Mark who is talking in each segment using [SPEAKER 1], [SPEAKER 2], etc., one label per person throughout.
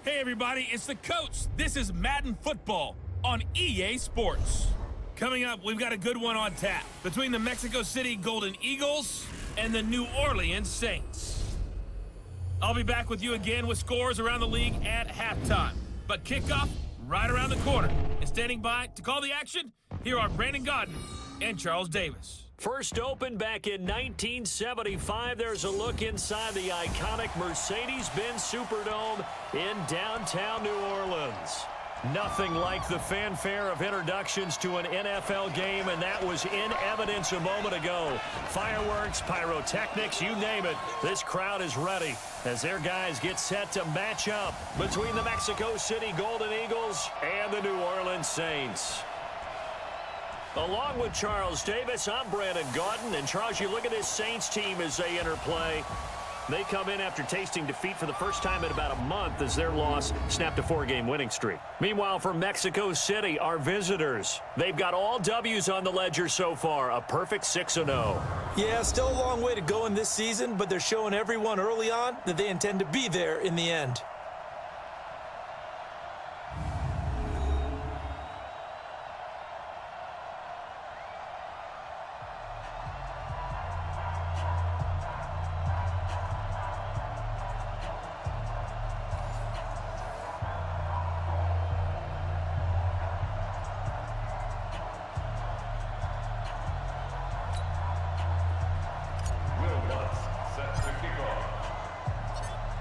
[SPEAKER 1] Hey everybody, it's the coach. This is Madden Football on EA Sports. Coming up, we've got a good one on tap between the Mexico City Golden Eagles and the New Orleans Saints. I'll be back with you again with scores around the league at halftime. But kickoff right around the corner. And standing by to call the action, here are Brandon Godden and Charles Davis.
[SPEAKER 2] First opened back in 1975, there's a look inside the iconic Mercedes-Benz Superdome in downtown New Orleans. Nothing like the fanfare of introductions to an NFL game, and that was in evidence a moment ago. Fireworks, pyrotechnics, you name it. This crowd is ready as their guys get set to match up between the Mexico City Golden Eagles and the New Orleans Saints. Along with Charles Davis, I'm Brandon Godden. And Charles, you look at this Saints team as they enter play. They come in after tasting defeat for the first time in about a month as their loss snapped a 4-game winning streak. Meanwhile, for Mexico City, our visitors, they've got all W's on the ledger so far, a perfect 6-0.
[SPEAKER 3] Yeah, still a long way to go in this season, but they're showing everyone early on that they intend to be there in the end.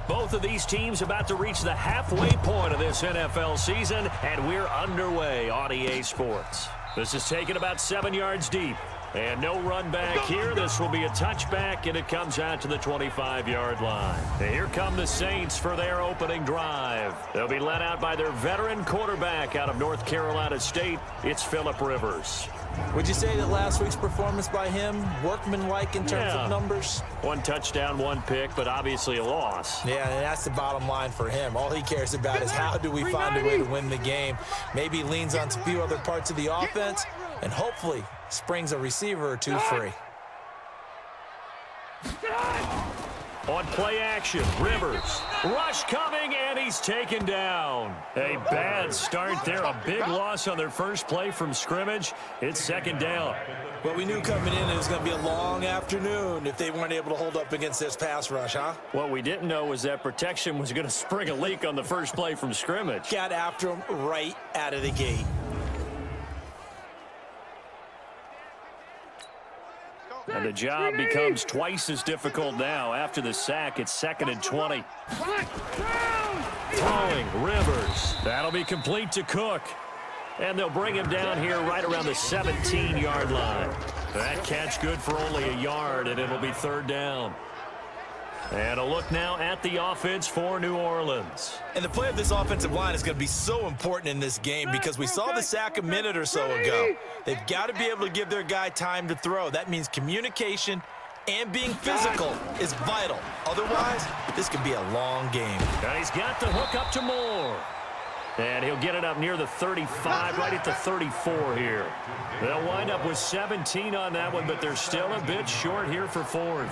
[SPEAKER 2] Both of these teams about to reach the halfway point of this NFL season, and we're underway on EA Sports. This is taken about 7 yards deep, and no run back here. This will be a touchback, and it comes out to the 25-yard line. And here come the Saints for their opening drive. They'll be led out by their veteran quarterback out of North Carolina State. It's Phillip Rivers.
[SPEAKER 3] Would you say that last week's performance by him, workmanlike in terms of numbers?
[SPEAKER 2] 1 touchdown, 1 pick, but obviously a loss.
[SPEAKER 3] Yeah, and that's the bottom line for him. All he cares about is how do we find a way to win the game. Maybe leans on a few other parts of the offense, and hopefully springs a receiver or two free.
[SPEAKER 2] On play action, Rivers. Rush coming, and he's taken down. A bad start there. A big loss on their first play from scrimmage. It's second down.
[SPEAKER 3] Well, we knew coming in it was going to be a long afternoon if they weren't able to hold up against this pass rush, huh?
[SPEAKER 2] What we didn't know was that protection was going to spring a leak on the first play from scrimmage.
[SPEAKER 3] Got after him right out of the gate.
[SPEAKER 2] And the job becomes twice as difficult now. After the sack, it's 2nd and 20. Throwing, Rivers. That'll be complete to Cook. And they'll bring him down here right around the 17-yard line. That catch good for only a yard, and it'll be 3rd down. And a look now at the offense for New Orleans.
[SPEAKER 3] And the play of this offensive line is going to be so important in this game because we saw the sack a minute or so ago. They've got to be able to give their guy time to throw. That means communication and being physical is vital. Otherwise, this could be a long game.
[SPEAKER 2] And he's got the hook up to Moore. And he'll get it up near the 35, right at the 34 here. They'll wind up with 17 on that one, but they're still a bit short here for Ford.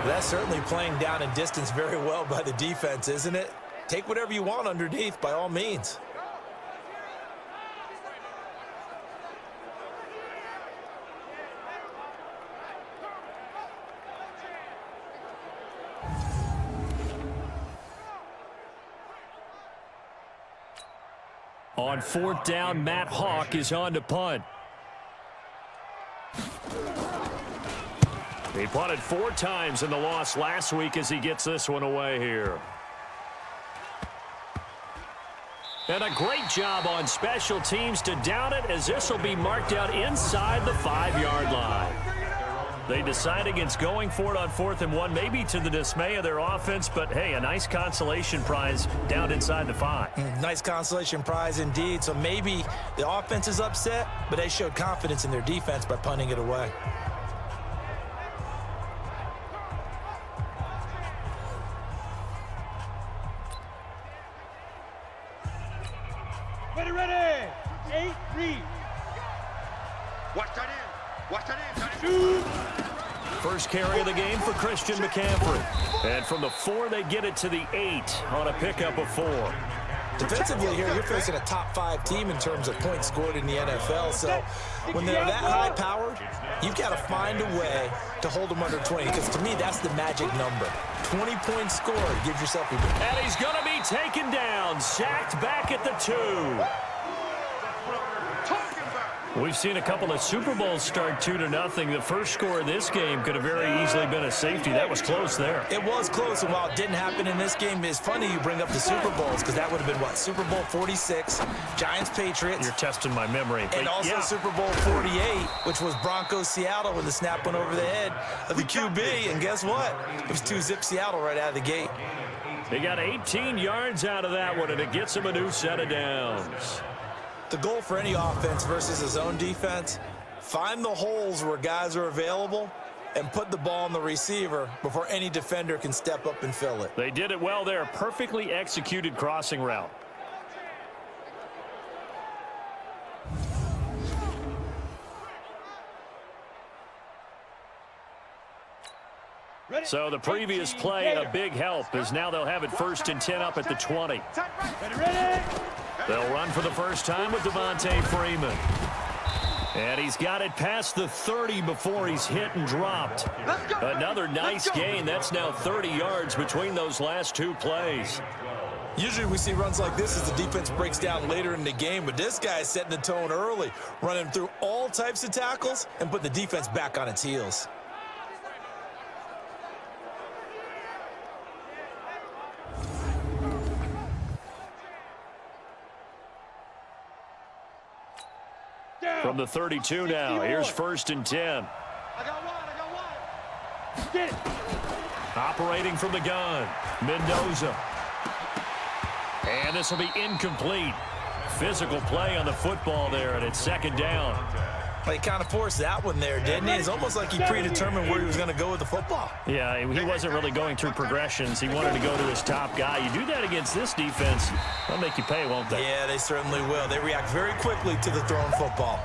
[SPEAKER 3] That's certainly playing down and distance very well by the defense, isn't it? Take whatever you want underneath, by all means.
[SPEAKER 2] On 4th down, Matt Hawk is on to punt. He punted 4 times in the loss last week as he gets this one away here. And a great job on special teams to down it as this will be marked out inside the 5-yard line. They decide against going for it on 4th and 1, maybe to the dismay of their offense, but hey, a nice consolation prize down inside the 5.
[SPEAKER 3] Nice consolation prize indeed. So maybe the offense is upset, but they showed confidence in their defense by punting it away.
[SPEAKER 4] Ready. 8, read.
[SPEAKER 5] Watch that in. Watch that in. Shoot.
[SPEAKER 2] First carry of the game for Christian McCaffrey. And from the 4, they get it to the 8 on a pickup of 4.
[SPEAKER 3] Defensively here, you're facing a top-5 team in terms of points scored in the NFL. So when they're that high-powered, you've got to find a way to hold them under 20. Because to me, that's the magic number. 20 points scored gives yourself a good.
[SPEAKER 2] And he's going to be taken down, sacked back at the 2. We've seen a couple of Super Bowls start 2-0. The first score of this game could have very easily been a safety. That was close there.
[SPEAKER 3] It was close, and while it didn't happen in this game, it's funny you bring up the Super Bowls because that would have been, what, Super Bowl 46, Giants-Patriots.
[SPEAKER 2] You're testing my memory.
[SPEAKER 3] And also
[SPEAKER 2] yeah.
[SPEAKER 3] Super Bowl 48, which was Broncos-Seattle when the snap went over the head of the QB. And guess what? It was 2-zip Seattle right out of the gate.
[SPEAKER 2] They got 18 yards out of that one, and it gets them a new set of downs.
[SPEAKER 3] The goal for any offense versus a zone defense, find the holes where guys are available and put the ball on the receiver before any defender can step up and fill it.
[SPEAKER 2] They did it well there. Perfectly executed crossing route. So the previous play, a big help, as now they'll have it 1st and 10 up at the 20. They'll run for the first time with Devontae Freeman. And he's got it past the 30 before he's hit and dropped. Another nice gain. That's now 30 yards between those last 2 plays.
[SPEAKER 3] Usually we see runs like this as the defense breaks down later in the game, but this guy is setting the tone early, running through all types of tackles and put the defense back on its heels.
[SPEAKER 2] From the 32 now, here's 1st and 10.
[SPEAKER 4] I got one.
[SPEAKER 2] Get it. Operating from the gun, Mendoza. And this will be incomplete. Physical play on the football there, and it's 2nd down.
[SPEAKER 3] Well, he kind of forced that one there, didn't he? It's almost like he predetermined where he was going to go with the football.
[SPEAKER 2] Yeah, he wasn't really going through progressions. He wanted to go to his top guy. You do that against this defense, they'll make you pay, won't they?
[SPEAKER 3] Yeah, they certainly will. They react very quickly to the thrown football.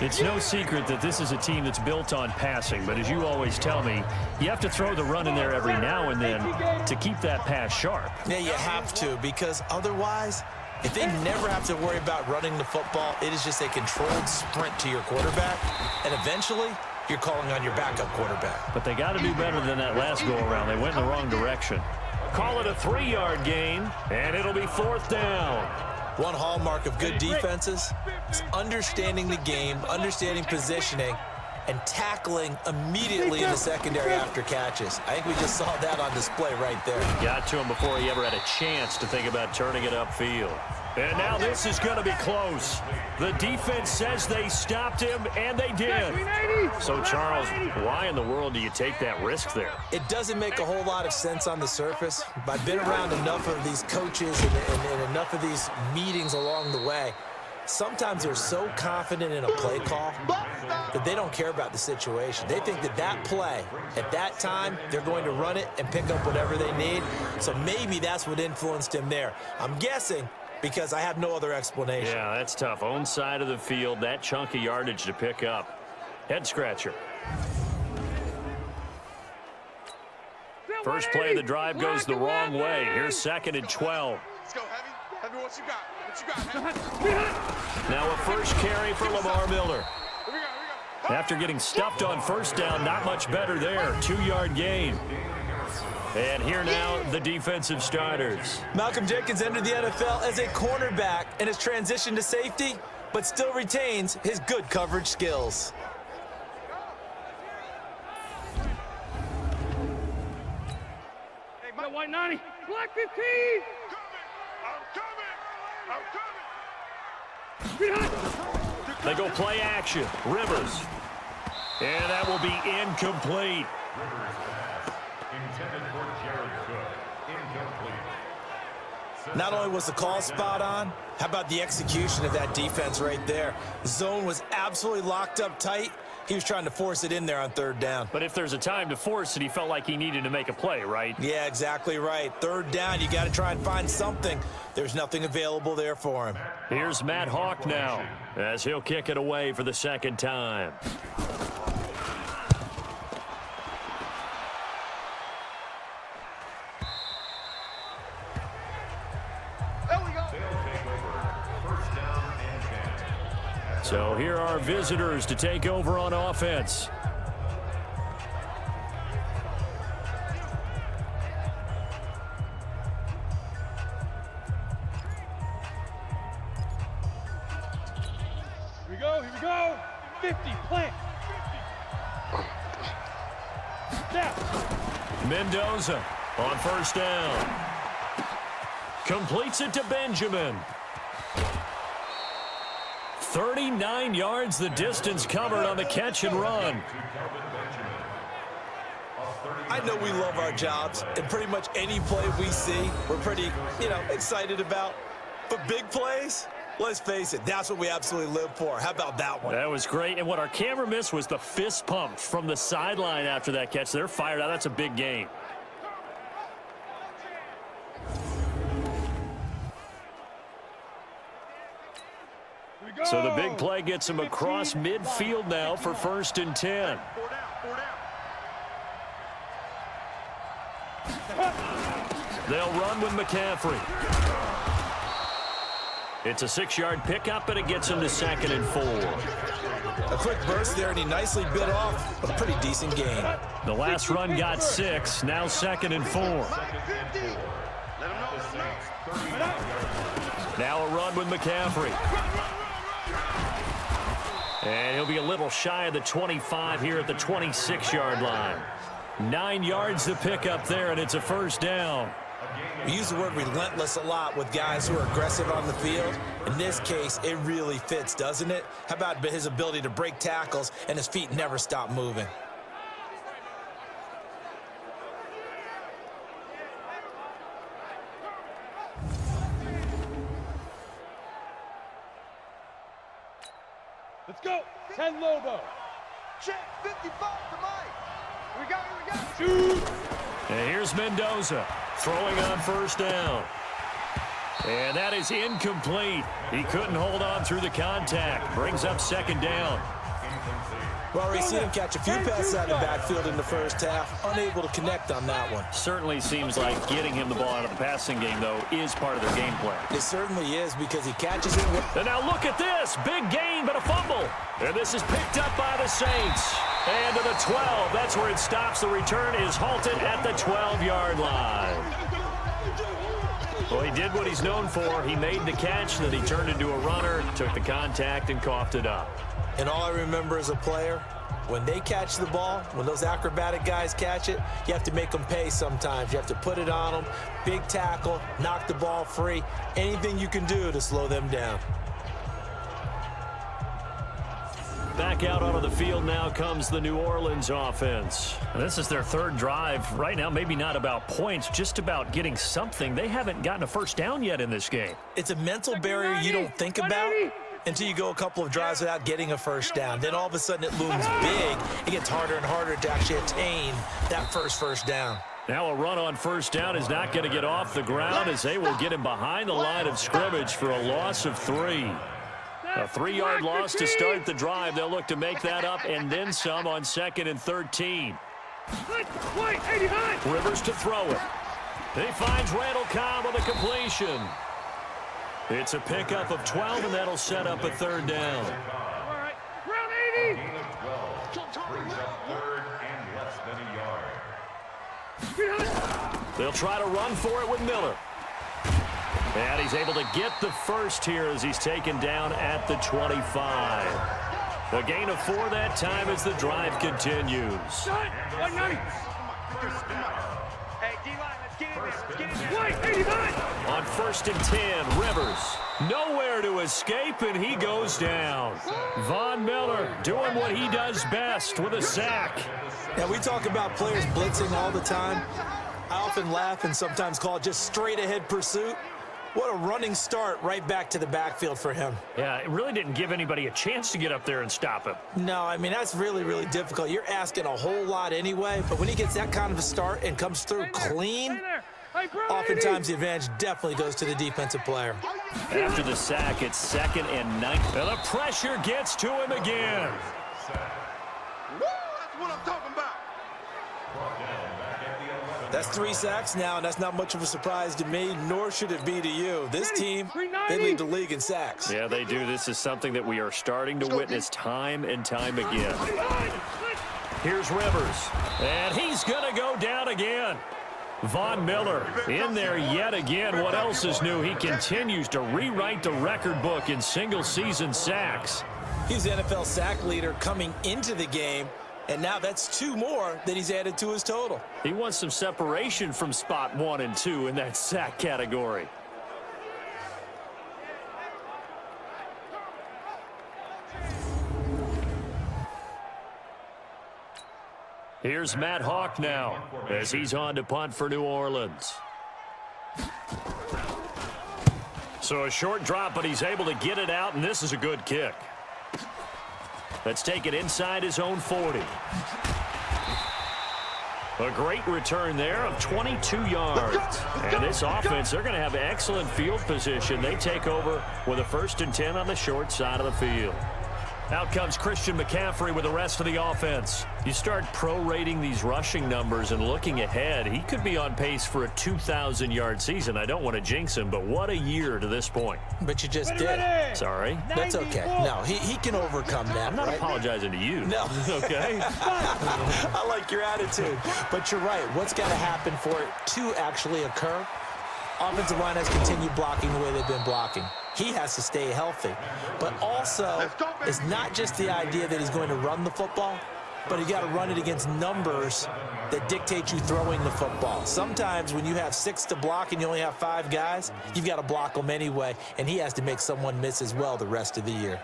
[SPEAKER 2] It's no secret that this is a team that's built on passing, but as you always tell me, you have to throw the run in there every now and then to keep that pass sharp.
[SPEAKER 3] Yeah, you have to, because otherwise, if they never have to worry about running the football, it is just a controlled sprint to your quarterback, and eventually, you're calling on your backup quarterback.
[SPEAKER 2] But they got to do better than that last go-around. They went in the wrong direction. Call it a 3-yard gain, and it'll be 4th down.
[SPEAKER 3] One hallmark of good defenses is understanding the game, understanding positioning, and tackling immediately in the secondary after catches. I think we just saw that on display right there.
[SPEAKER 2] Got to him before he ever had a chance to think about turning it upfield. And now this is going to be close. The defense says they stopped him, and they did. So, Charles, why in the world do you take that risk there?
[SPEAKER 3] It doesn't make a whole lot of sense on the surface. But I've been around enough of these coaches and enough of these meetings along the way. Sometimes they're so confident in a play call that they don't care about the situation. They think that that play, at that time, they're going to run it and pick up whatever they need. So maybe that's what influenced him there. I'm guessing because I have no other explanation.
[SPEAKER 2] Yeah, that's tough. Own side of the field, that chunk of yardage to pick up. Head scratcher. First play of the drive goes the wrong way. Here's 2nd and 12.
[SPEAKER 4] Let's go, Heavy. Heavy, what you got? What you got,
[SPEAKER 2] Now a first carry for Lamar Miller.
[SPEAKER 4] Here we go.
[SPEAKER 2] After getting stuffed on 1st down, not much better there. 2-yard gain. And here now, the defensive starters.
[SPEAKER 3] Malcolm Jenkins entered the NFL as a cornerback and has transitioned to safety, but still retains his good coverage skills.
[SPEAKER 4] Hey, my white 90. Black 15. I'm coming.
[SPEAKER 2] They go play action. Rivers. And that will be incomplete.
[SPEAKER 3] Not only was the call spot on, how about the execution of that defense right there? The zone was absolutely locked up tight. He was trying to force it in there on 3rd down.
[SPEAKER 2] But if there's a time to force it, he felt like he needed to make a play, right?
[SPEAKER 3] Yeah, exactly right. 3rd down, you got to try and find something. There's nothing available there for him.
[SPEAKER 2] Here's Matt Hawk now, as he'll kick it away for the 2nd time. So here are visitors to take over on offense.
[SPEAKER 5] Here we go. 50, plant. 50. Now.
[SPEAKER 2] Mendoza on first down. Completes it to Benjamin. 39 yards the distance covered on the catch and run.
[SPEAKER 3] I know we love our jobs, and pretty much any play we see, we're pretty, excited about. But big plays, let's face it, that's what we absolutely live for. How about that one?
[SPEAKER 2] That was great, and what our camera missed was the fist pump from the sideline after that catch. They're fired out. That's a big game. So the big play gets him across midfield now for 1st and 10. They'll run with McCaffrey. It's a 6-yard pickup, and it gets him to 2nd and 4.
[SPEAKER 3] A quick burst there, and he nicely bit off a pretty decent gain.
[SPEAKER 2] The last run got 6, now 2nd and 4. Now a run with McCaffrey. And he'll be a little shy of the 25 here at the 26-yard line. 9 yards to pick up there, and it's a 1st down.
[SPEAKER 3] We use the word relentless a lot with guys who are aggressive on the field. In this case, it really fits, doesn't it? How about his ability to break tackles and his feet never stop moving?
[SPEAKER 5] Let's go. 10 Lobo.
[SPEAKER 4] Check 55 to Mike. We got.
[SPEAKER 5] Shoot.
[SPEAKER 2] And here's Mendoza throwing on 1st down. And that is incomplete. He couldn't hold on through the contact. Brings up 2nd down.
[SPEAKER 3] Well, we've seen him catch a few passes out of the backfield in the first half. Unable to connect on that one.
[SPEAKER 2] Certainly seems like getting him the ball out of the passing game, though, is part of their game plan.
[SPEAKER 3] It certainly is because he catches it with...
[SPEAKER 2] And now look at this. Big gain, but a fumble. And this is picked up by the Saints. And to the 12. That's where it stops. The return is halted at the 12-yard line. Well, he did what he's known for. He made the catch, then he turned into a runner, took the contact, and coughed it up.
[SPEAKER 3] And all I remember as a player, when they catch the ball, when those acrobatic guys catch it, you have to make them pay sometimes. You have to put it on them, big tackle, knock the ball free, anything you can do to slow them down.
[SPEAKER 2] Back out onto the field now comes the New Orleans offense. And this is their 3rd drive. Right now, maybe not about points, just about getting something. They haven't gotten a 1st down yet in this game.
[SPEAKER 3] It's a mental barrier you don't think about until you go a couple of drives without getting a 1st down. Then all of a sudden it looms big. It gets harder and harder to actually attain that first down.
[SPEAKER 2] Now a run on 1st down is not going to get off the ground as they will get him behind the line of scrimmage for a loss of 3. A 3-yard loss to start the drive. They'll look to make that up and then some on 2nd and 13. Rivers to throw it. He finds Randall Cobb with a completion. It's a pickup of 12, and that'll set up a 3rd down.
[SPEAKER 5] All right. Round 80.
[SPEAKER 6] Brings up 3rd and less than a yard.
[SPEAKER 2] They'll try to run for it with Miller. And he's able to get the 1st here as he's taken down at the 25. A gain of 4 that time as the drive continues.
[SPEAKER 5] 190. Hey, D-line, let's get in there. Let's get in there. White, 89.
[SPEAKER 2] On 1st and 10, Rivers. Nowhere to escape, and he goes down. Von Miller doing what he does best with a sack.
[SPEAKER 3] Now, we talk about players blitzing all the time. I often laugh and sometimes call it just straight-ahead pursuit. What a running start right back to the backfield for him.
[SPEAKER 2] Yeah, it really didn't give anybody a chance to get up there and stop him.
[SPEAKER 3] No, I mean, that's really, really difficult. You're asking a whole lot anyway, but when he gets that kind of a start and comes through clean, oftentimes the advantage definitely goes to the defensive player.
[SPEAKER 2] After the sack, it's 2nd and 9. And the pressure gets to him again.
[SPEAKER 4] Woo, that's what I'm talking about.
[SPEAKER 3] That's 3 sacks now, and that's not much of a surprise to me, nor should it be to you. This team, they lead the league in sacks.
[SPEAKER 2] Yeah, they do. This is something that we are starting to witness time and time again. Here's Rivers, and he's going to go down again. Von Miller in there yet again. What else is new? He continues to rewrite the record book in single-season sacks.
[SPEAKER 3] He's the NFL sack leader coming into the game, and now that's 2 more that he's added to his total.
[SPEAKER 2] He wants some separation from spot 1 and 2 in that sack category. Here's Matt Hawk now as he's on to punt for New Orleans. So a short drop, but he's able to get it out, and this is a good kick. Let's take it inside his own 40. A great return there of 22 yards. And this offense, they're going to have excellent field position. They take over with a 1st and 10 on the short side of the field. Out comes Christian McCaffrey with the rest of the offense. You start prorating these rushing numbers and looking ahead, he could be on pace for a 2,000-yard season. I don't want to jinx him, but what a year to this point.
[SPEAKER 3] But you just did.
[SPEAKER 2] Sorry.
[SPEAKER 3] That's okay. No, he can overcome that.
[SPEAKER 2] I'm not apologizing to you.
[SPEAKER 3] No.
[SPEAKER 2] Okay?
[SPEAKER 3] I like your attitude. But you're right. What's got to happen for it to actually occur? Offensive line has continued blocking the way they've been blocking. He has to stay healthy. But also, it's not just the idea that he's going to run the football, but you got to run it against numbers that dictate you throwing the football. Sometimes when you have 6 to block and you only have 5 guys, you've got to block them anyway, and he has to make someone miss as well the rest of the year.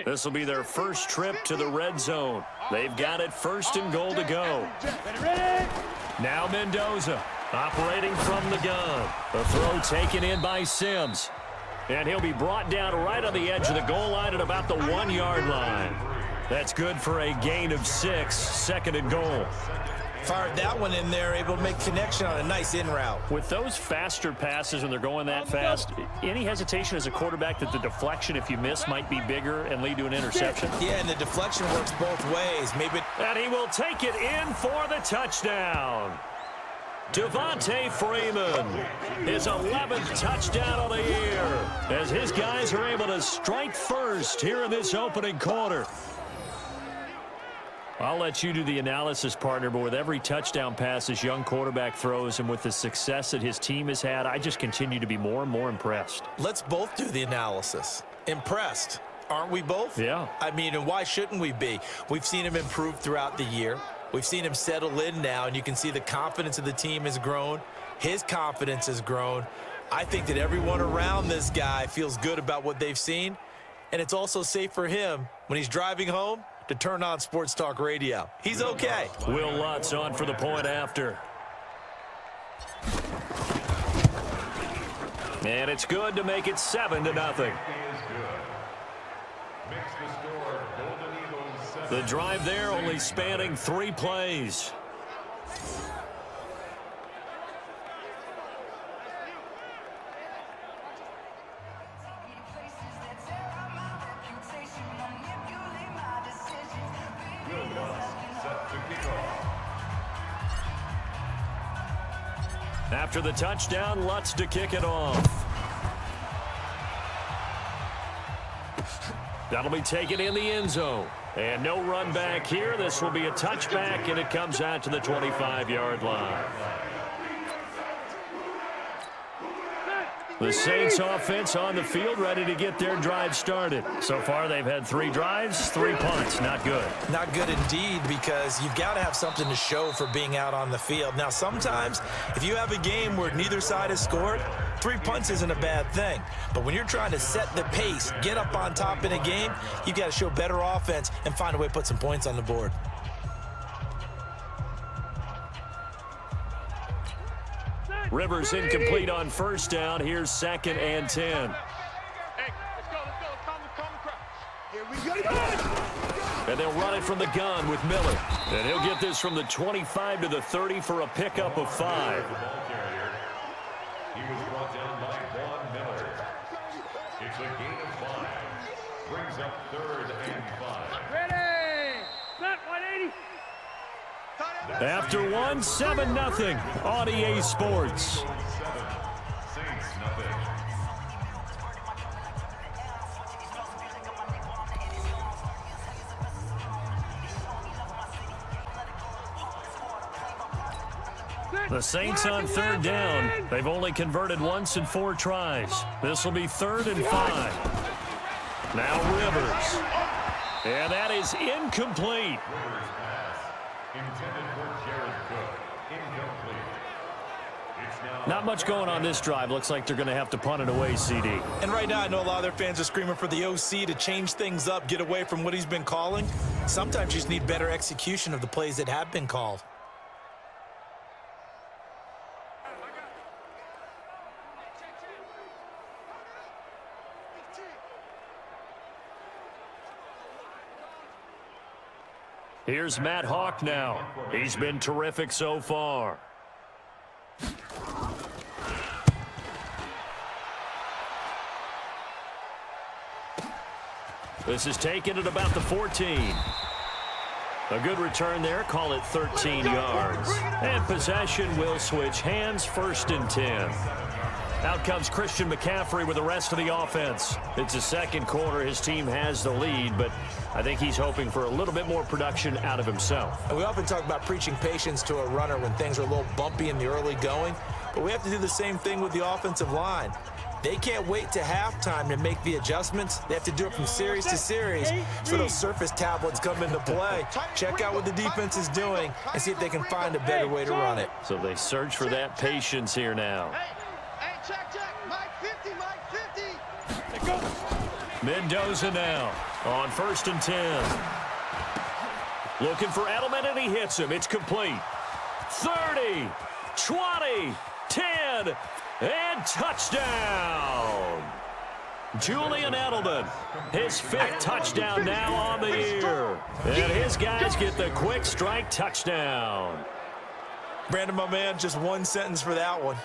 [SPEAKER 2] This will be their first trip to the red zone. They've got it 1st and goal to go. Now Mendoza operating from the gun. The throw taken in by Sims. And he'll be brought down right on the edge of the goal line at about the 1-yard line. That's good for a gain of 6, 2nd and goal.
[SPEAKER 3] Fired that one in there, able to make connection on a nice in route.
[SPEAKER 2] With those faster passes when they're going that fast, any hesitation as a quarterback that the deflection, if you miss, might be bigger and lead to an interception?
[SPEAKER 3] Yeah, and the deflection works both ways. Maybe.
[SPEAKER 2] And he will take it in for the touchdown. Devontae Freeman, his 11th touchdown of the year, as his guys are able to strike first here in this opening quarter. I'll let you do the analysis, partner, but with every touchdown pass this young quarterback throws and with the success that his team has had, I just continue to be more and more impressed.
[SPEAKER 3] Let's both do the analysis. Impressed, aren't we both?
[SPEAKER 2] Yeah.
[SPEAKER 3] I mean, and why shouldn't we be? We've seen him improve throughout the year. We've seen him settle in now, and you can see the confidence of the team has grown. His confidence has grown. I think that everyone around this guy feels good about what they've seen, and it's also safe for him when he's driving home to turn on Sports Talk Radio. He's okay.
[SPEAKER 2] Will Lutz on for the point after. And it's good to make it 7-0. The drive there only spanning 3 plays. After the touchdown, Lutz to kick it off. That'll be taken in the end zone. And no run back here. This will be a touchback, and it comes out to the 25-yard line. The Saints offense on the field, ready to get their drive started. So far, they've had 3 drives, 3 punts. Not good.
[SPEAKER 3] Not good indeed, because you've got to have something to show for being out on the field. Now, sometimes, if you have a game where neither side has scored, 3 punts isn't a bad thing. But when you're trying to set the pace, get up on top in a game, you've got to show better offense and find a way to put some points on the board.
[SPEAKER 2] Rivers incomplete on first down. Here's 2nd and 10.
[SPEAKER 5] Hey, let's go. Come. Here we go.
[SPEAKER 2] And they'll run it from the gun with Miller. And he'll get this from the 25 to the 30 for a pickup of 5.
[SPEAKER 6] He was brought down by Vaughn Miller. It's a gain of 5. Brings up 3rd and 5.
[SPEAKER 5] Ready. Set 180.
[SPEAKER 2] After 1, 7-0 on EA Sports.
[SPEAKER 6] 7. Saints nothing.
[SPEAKER 2] The Saints on 3rd down. They've only converted once in 4 tries. This will be 3rd and 5. Now Rivers. And that is incomplete.
[SPEAKER 6] Rivers pass. Intended for Jared Cook. Incomplete. It's now
[SPEAKER 2] Not much going on this drive. Looks like they're going to have to punt it away, CD.
[SPEAKER 3] And right now, I know a lot of their fans are screaming for the OC to change things up, get away from what he's been calling. Sometimes you just need better execution of the plays that have been called.
[SPEAKER 2] Here's Matt Hawk now. He's been terrific so far. This is taken at about the 14. A good return there. Call it 13 yards. And possession will switch hands, 1st and 10. Out comes Christian McCaffrey with the rest of the offense. It's the 2nd quarter. His team has the lead, but I think he's hoping for a little bit more production out of himself.
[SPEAKER 3] And we often talk about preaching patience to a runner when things are a little bumpy in the early going, but we have to do the same thing with the offensive line. They can't wait to halftime to make the adjustments. They have to do it from series to series so those surface tablets come into play. Check out what the defense is doing and see if they can find a better way to run it.
[SPEAKER 2] So they search for that patience here now.
[SPEAKER 5] Hey, check. Mike 50. Go.
[SPEAKER 2] Mendoza now on 1st and 10. Looking for Edelman, and he hits him. It's complete. 30, 20, 10, and touchdown. Julian Edelman, his 5th touchdown now on the year. And his guys get the quick strike touchdown.
[SPEAKER 3] Brandon, my man, just one sentence for that one.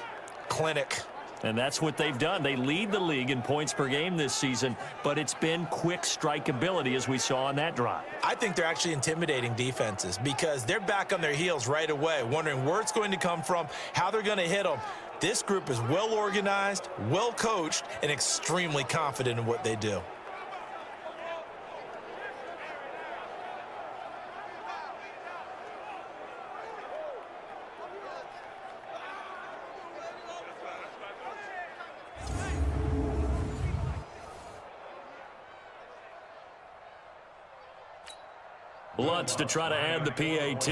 [SPEAKER 3] Clinic.
[SPEAKER 2] And that's what they've done. They lead the league in points per game this season, but it's been quick strike ability as we saw on that drive.
[SPEAKER 3] I think they're actually intimidating defenses because they're back on their heels right away, wondering where it's going to come from, how they're going to hit them. This group is well organized, well coached, and extremely confident in what they do.
[SPEAKER 2] Lutz to try to add the PAT.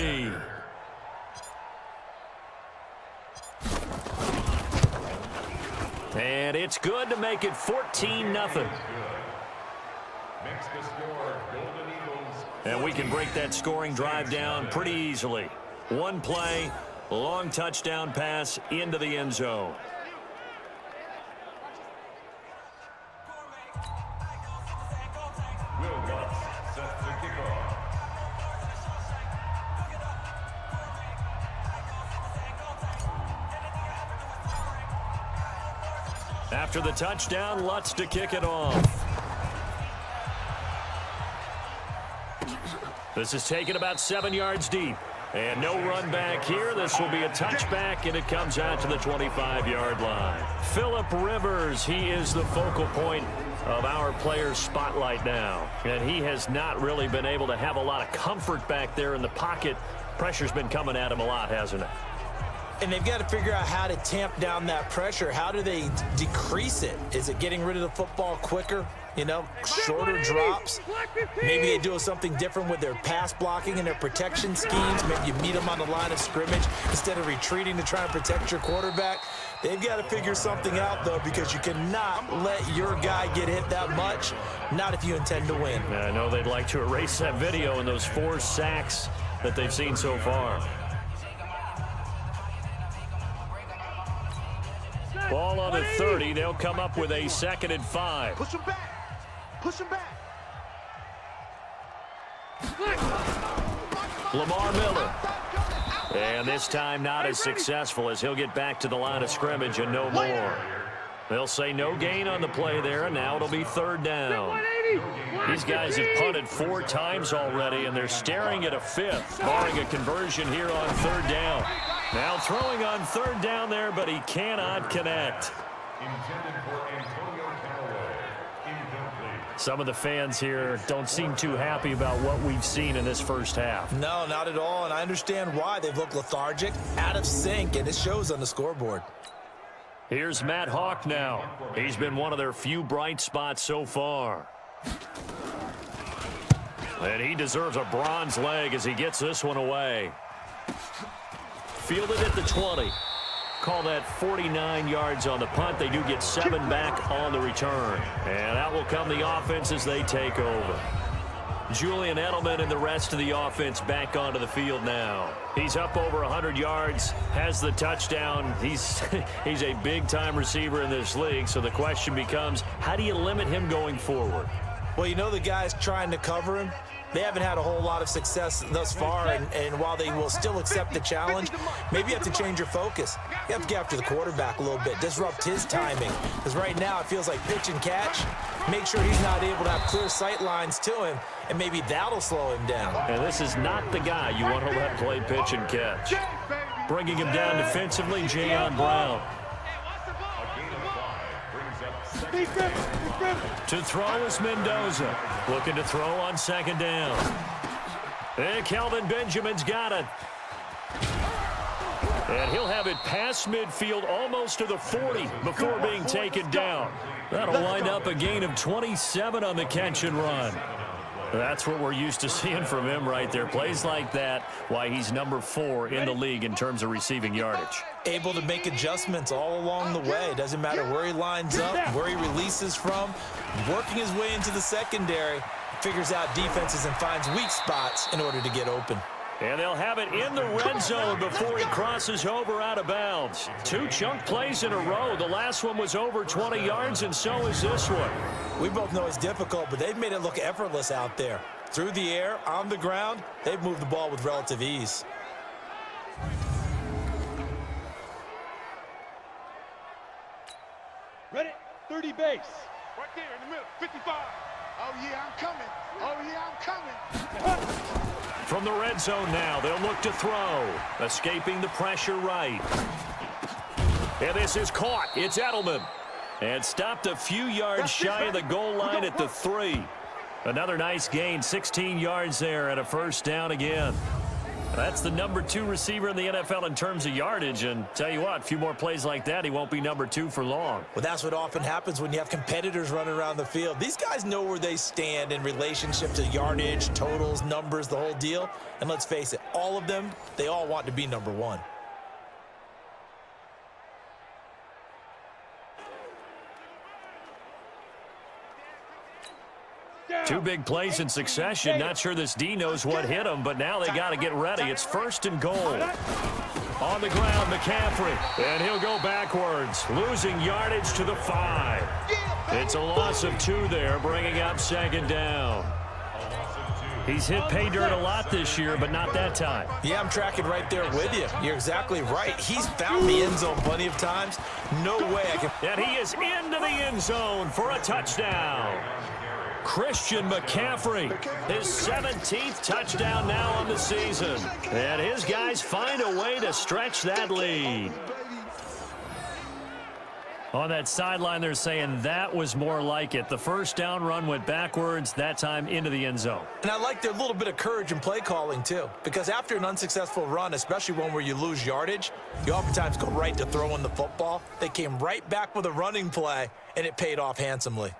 [SPEAKER 2] And it's good to make it 14-0. And we can break that scoring drive down pretty easily. One play, long touchdown pass into the end zone. After the touchdown, Lutz to kick it off. This is taken about 7 yards deep. And no run back here. This will be a touchback, and it comes out to the 25-yard line. Phillip Rivers, he is the focal point of our players' spotlight now. And he has not really been able to have a lot of comfort back there in the pocket. Pressure's been coming at him a lot, hasn't it?
[SPEAKER 3] And they've got to figure out how to tamp down that pressure. How do they decrease it? Is it getting rid of the football quicker? You know, shorter drops. Maybe they do something different with their pass blocking and their protection schemes. Maybe you meet them on the line of scrimmage instead of retreating to try and protect your quarterback. They've got to figure something out, though, because you cannot let your guy get hit that much, not if you intend to win.
[SPEAKER 2] I know they'd like to erase that video and those 4 sacks that they've seen so far. Ball on the 30. They'll come up with a 2nd and 5.
[SPEAKER 5] Push him back. Push him back.
[SPEAKER 2] Lamar Miller. And this time not as successful as he'll get back to the line of scrimmage and no more. They'll say no gain on the play there, and now it'll be 3rd down. These guys have punted 4 times already, and they're staring at a 5th, barring a conversion here on 3rd down. Now throwing on 3rd down there, but he cannot connect. Some of the fans here don't seem too happy about what we've seen in this first half.
[SPEAKER 3] No, not at all, and I understand why. They've looked lethargic, out of sync, and it shows on the scoreboard.
[SPEAKER 2] Here's Matt Hawk now. He's been one of their few bright spots so far. And he deserves a bronze leg as he gets this one away. Fielded at the 20. Call that 49 yards on the punt. They do get 7 back on the return. And out will come the offense as they take over. Julian Edelman and the rest of the offense back onto the field now. He's up over 100 yards, has the touchdown. He's a big-time receiver in this league, so the question becomes, how do you limit him going forward?
[SPEAKER 3] Well, you know the guys trying to cover him, they haven't had a whole lot of success thus far, and while they will still accept the challenge, maybe you have to change your focus. You have to get after the quarterback a little bit, disrupt his timing, because right now it feels like pitch and catch. Make sure he's not able to have clear sight lines to him, and maybe that'll slow him down.
[SPEAKER 2] And this is not the guy you want to let play pitch and catch. Bringing him down defensively, Jayon Brown. To throw is Mendoza. Looking to throw on 2nd down. And Kelvin Benjamin's got it. And he'll have it past midfield almost to the 40 before being taken down. That'll wind up a gain of 27 on the catch and run. That's what we're used to seeing from him right there. Plays like that, why he's number 4 in the league in terms of receiving yardage.
[SPEAKER 3] Able to make adjustments all along the way. Doesn't matter where he lines up, where he releases from. Working his way into the secondary, figures out defenses and finds weak spots in order to get open.
[SPEAKER 2] And they'll have it in the red zone before he crosses over out of bounds. 2 chunk plays in a row. The last one was over 20 yards, and so is this one.
[SPEAKER 3] We both know it's difficult, but they've made it look effortless out there. Through the air, on the ground, they've moved the ball with relative ease.
[SPEAKER 5] Ready? 30 base. Right there in the middle. 55. Oh, yeah, I'm coming. Oh, yeah, I'm coming.
[SPEAKER 2] From the red zone now, they'll look to throw. Escaping the pressure right. And this is caught. It's Edelman. And stopped a few yards shy of the goal line at the 3. Another nice gain, 16 yards there and a 1st down again. That's the number 2 receiver in the NFL in terms of yardage, and tell you what, a few more plays like that, he won't be number 2 for long.
[SPEAKER 3] Well, that's what often happens when you have competitors running around the field. These guys know where they stand in relationship to yardage, totals, numbers, the whole deal. And let's face it, all of them, they all want to be number 1.
[SPEAKER 2] Two big plays in succession. Not sure this D knows what hit him, but now they got to get ready. It's 1st and goal. On the ground, McCaffrey. And he'll go backwards, losing yardage to the 5. It's a loss of 2 there, bringing up 2nd down. He's hit pay dirt a lot this year, but not that time.
[SPEAKER 3] Yeah, I'm tracking right there with you. You're exactly right. He's found the end zone plenty of times. No way I can...
[SPEAKER 2] And he is into the end zone for a touchdown. Christian McCaffrey, his 17th touchdown now on the season. And his guys find a way to stretch that lead. On that sideline, they're saying that was more like it. The 1st down run went backwards, that time into the end zone.
[SPEAKER 3] And I like their little bit of courage in play calling, too. Because after an unsuccessful run, especially one where you lose yardage, you oftentimes go right to throwing the football. They came right back with a running play, and it paid off handsomely.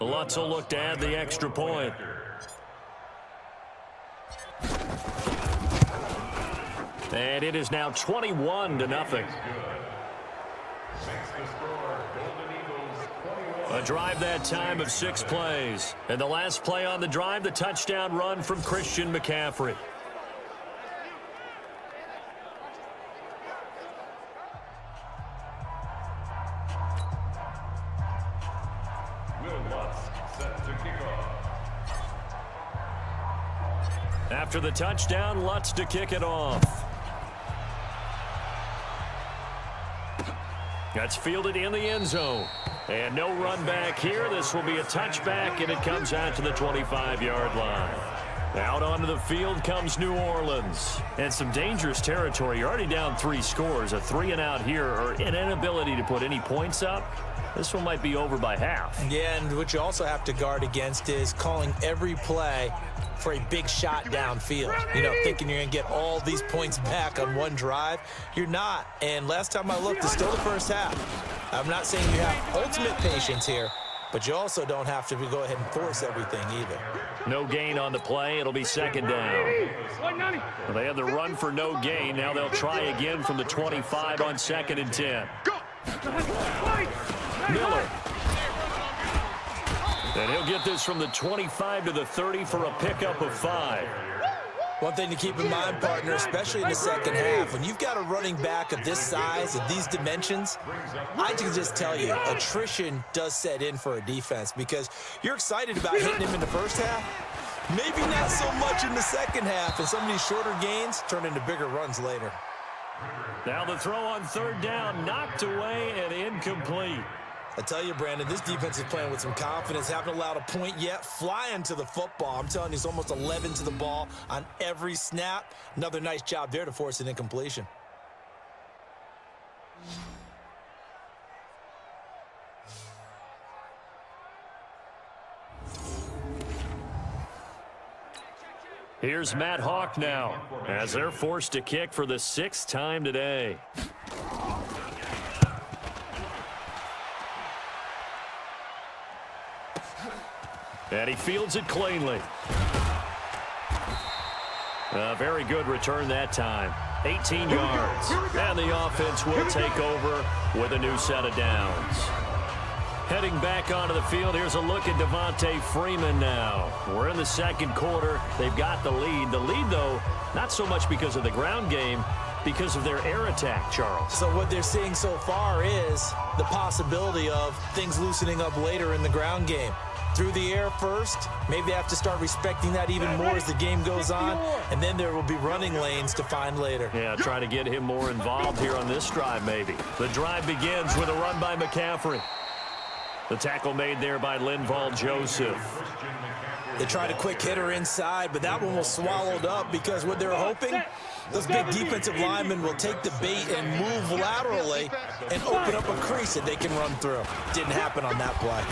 [SPEAKER 2] Lutz will look to add the extra point. And it is now 21-0. A drive that time of 6 plays. And the last play on the drive, the touchdown run from Christian McCaffrey. After the touchdown, Lutz to kick it off. That's fielded in the end zone. And no run back here. This will be a touchback, and it comes out to the 25-yard line. Out onto the field comes New Orleans. And some dangerous territory. You're already down 3 scores. A 3-and-out here, or an inability to put any points up. This one might be over by half.
[SPEAKER 3] Yeah, and what you also have to guard against is calling every play for a big shot downfield. You know, thinking you're going to get all these points back on one drive. You're not. And last time I looked, it's still the first half. I'm not saying you have ultimate patience here, but you also don't have to go ahead and force everything either.
[SPEAKER 2] No gain on the play. It'll be second down. Well, they had the run for no gain. Now they'll try again from the 25 on 2nd and 10. Miller. And he'll get this from the 25 to the 30 for a pickup of 5.
[SPEAKER 3] One thing to keep in mind, partner, especially in the second half, when you've got a running back of this size, of these dimensions, I can just tell you, attrition does set in for a defense because you're excited about hitting him in the first half. Maybe not so much in the second half, and some of these shorter gains turn into bigger runs later.
[SPEAKER 2] Now the throw on 3rd down, knocked away and incomplete.
[SPEAKER 3] I tell you, Brandon, this defense is playing with some confidence. Haven't allowed a point yet. Flying to the football. I'm telling you, it's almost 11 to the ball on every snap. Another nice job there to force an incompletion.
[SPEAKER 2] Here's Matt Hawk now as they're forced to kick for the 6th time today. And he fields it cleanly. A very good return that time. 18 yards. And the offense will take over with a new set of downs. Heading back onto the field, here's a look at Devontae Freeman now. We're in the second quarter. They've got the lead. The lead, though, not so much because of the ground game, because of their air attack, Charles.
[SPEAKER 3] So what they're seeing so far is the possibility of things loosening up later in the ground game. Through the air first, maybe they have to start respecting that even more as the game goes on, and then there will be running lanes to find later.
[SPEAKER 2] Yeah, try to get him more involved here on this drive maybe. The drive begins with a run by McCaffrey. The tackle made there by Linval Joseph.
[SPEAKER 3] They tried a quick hitter inside, but that one was swallowed up because what they're hoping, those big defensive linemen will take the bait and move laterally and open up a crease that they can run through. Didn't happen on that play.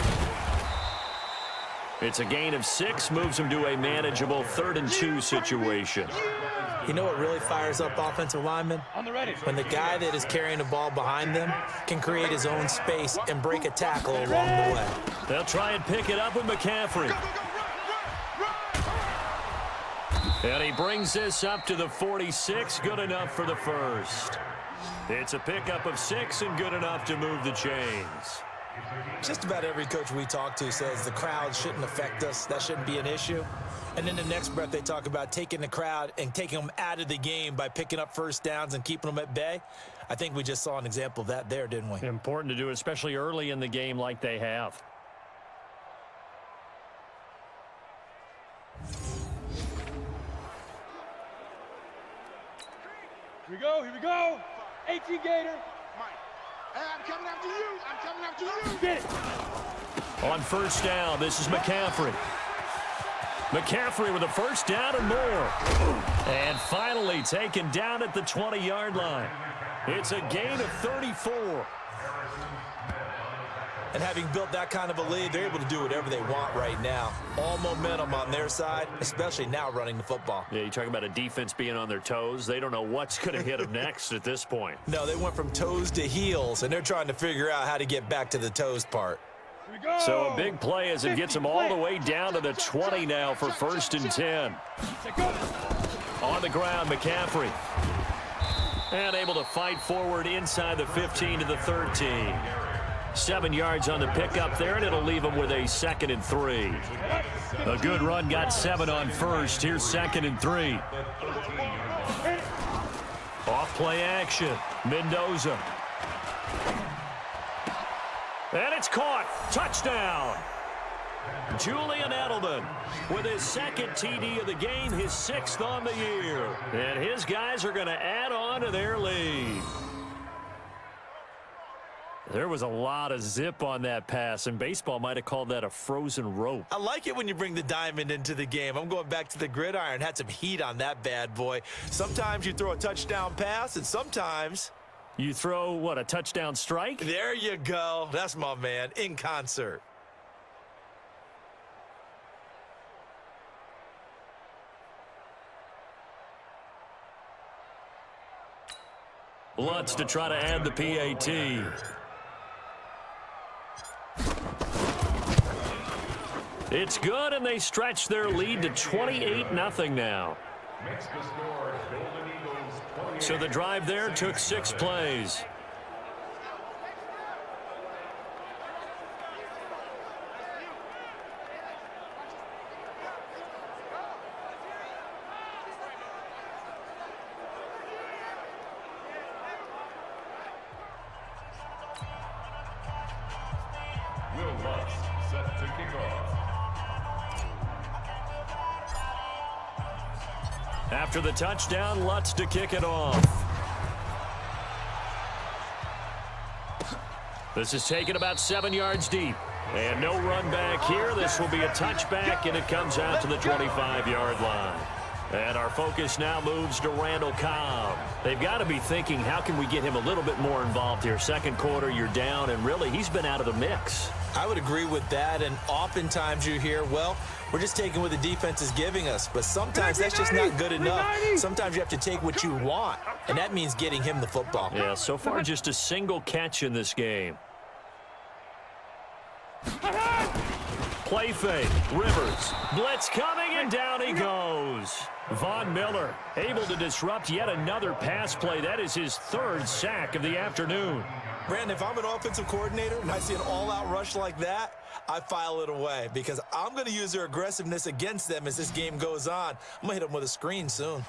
[SPEAKER 2] It's a gain of 6, moves them to a manageable 3rd and 2 situation.
[SPEAKER 3] You know what really fires up offensive linemen? When the guy that is carrying the ball behind them can create his own space and break a tackle along the way.
[SPEAKER 2] They'll try and pick it up with McCaffrey. And he brings this up to the 46, good enough for the first. It's a pickup of 6 and good enough to move the chains.
[SPEAKER 3] Just about every coach we talk to says the crowd shouldn't affect us. That shouldn't be an issue. And in the next breath, they talk about taking the crowd and taking them out of the game by picking up first downs and keeping them at bay. I think we just saw an example of that there, didn't we?
[SPEAKER 2] Important to do, especially early in the game like they have.
[SPEAKER 5] Here we go, here we go. 18 Gator. Hey, I'm coming after you. I'm coming after you. Get it.
[SPEAKER 2] On 1st down, this is McCaffrey. McCaffrey with a 1st down and more. And finally taken down at the 20-yard line. It's a gain of 34.
[SPEAKER 3] And having built that kind of a lead, they're able to do whatever they want right now. All momentum on their side, especially now running the football.
[SPEAKER 2] Yeah, you talk about a defense being on their toes. They don't know what's going to hit them next at this point.
[SPEAKER 3] No, they went from toes to heels, and they're trying to figure out how to get back to the toes part.
[SPEAKER 2] So a big play as it gets them all the way down to the 20 now for 1st and 10. On the ground, McCaffrey. And able to fight forward inside the 15 to the 13. 7 yards on the pickup there, and it'll leave them with a 2nd and 3. A good run got 7 on 1st. Here's 2nd and 3. Off play action. Mendoza. And it's caught. Touchdown. Julian Edelman with his second TD of the game, his 6th on the year. And his guys are going to add on to their lead. There was a lot of zip on that pass, and baseball might have called that a frozen rope.
[SPEAKER 3] I like it when you bring the diamond into the game. I'm going back to the gridiron. Had some heat on that bad boy. Sometimes you throw a touchdown pass, and sometimes
[SPEAKER 2] you throw, what, a touchdown strike?
[SPEAKER 3] There you go. That's my man, in concert.
[SPEAKER 2] Lutz to try to add the PAT. It's good, and they stretch their lead to 28-0 now.
[SPEAKER 6] Makes the score, Golden Eagles 28.
[SPEAKER 2] So the drive there took 6 plays.
[SPEAKER 6] Will Lutz set to kick off.
[SPEAKER 2] After the touchdown, Lutz to kick it off. This is taken about 7 yards deep. And no run back here. This will be a touchback, and it comes out to the 25-yard line. And our focus now moves to Randall Cobb. They've got to be thinking, how can we get him a little bit more involved here? Second quarter, you're down, and really, he's been out of the mix.
[SPEAKER 3] I would agree with that, and oftentimes you hear, well, we're just taking what the defense is giving us, but sometimes that's just not good enough. Sometimes you have to take what you want, and that means getting him the football.
[SPEAKER 2] Yeah, so far just a single catch in this game. Play fake. Rivers. Blitz coming, and down he goes. Von Miller able to disrupt yet another pass play. That is his 3rd sack of the afternoon.
[SPEAKER 3] Brandon, if I'm an offensive coordinator and I see an all-out rush like that, I file it away because I'm going to use their aggressiveness against them as this game goes on. I'm going to hit them with a screen soon.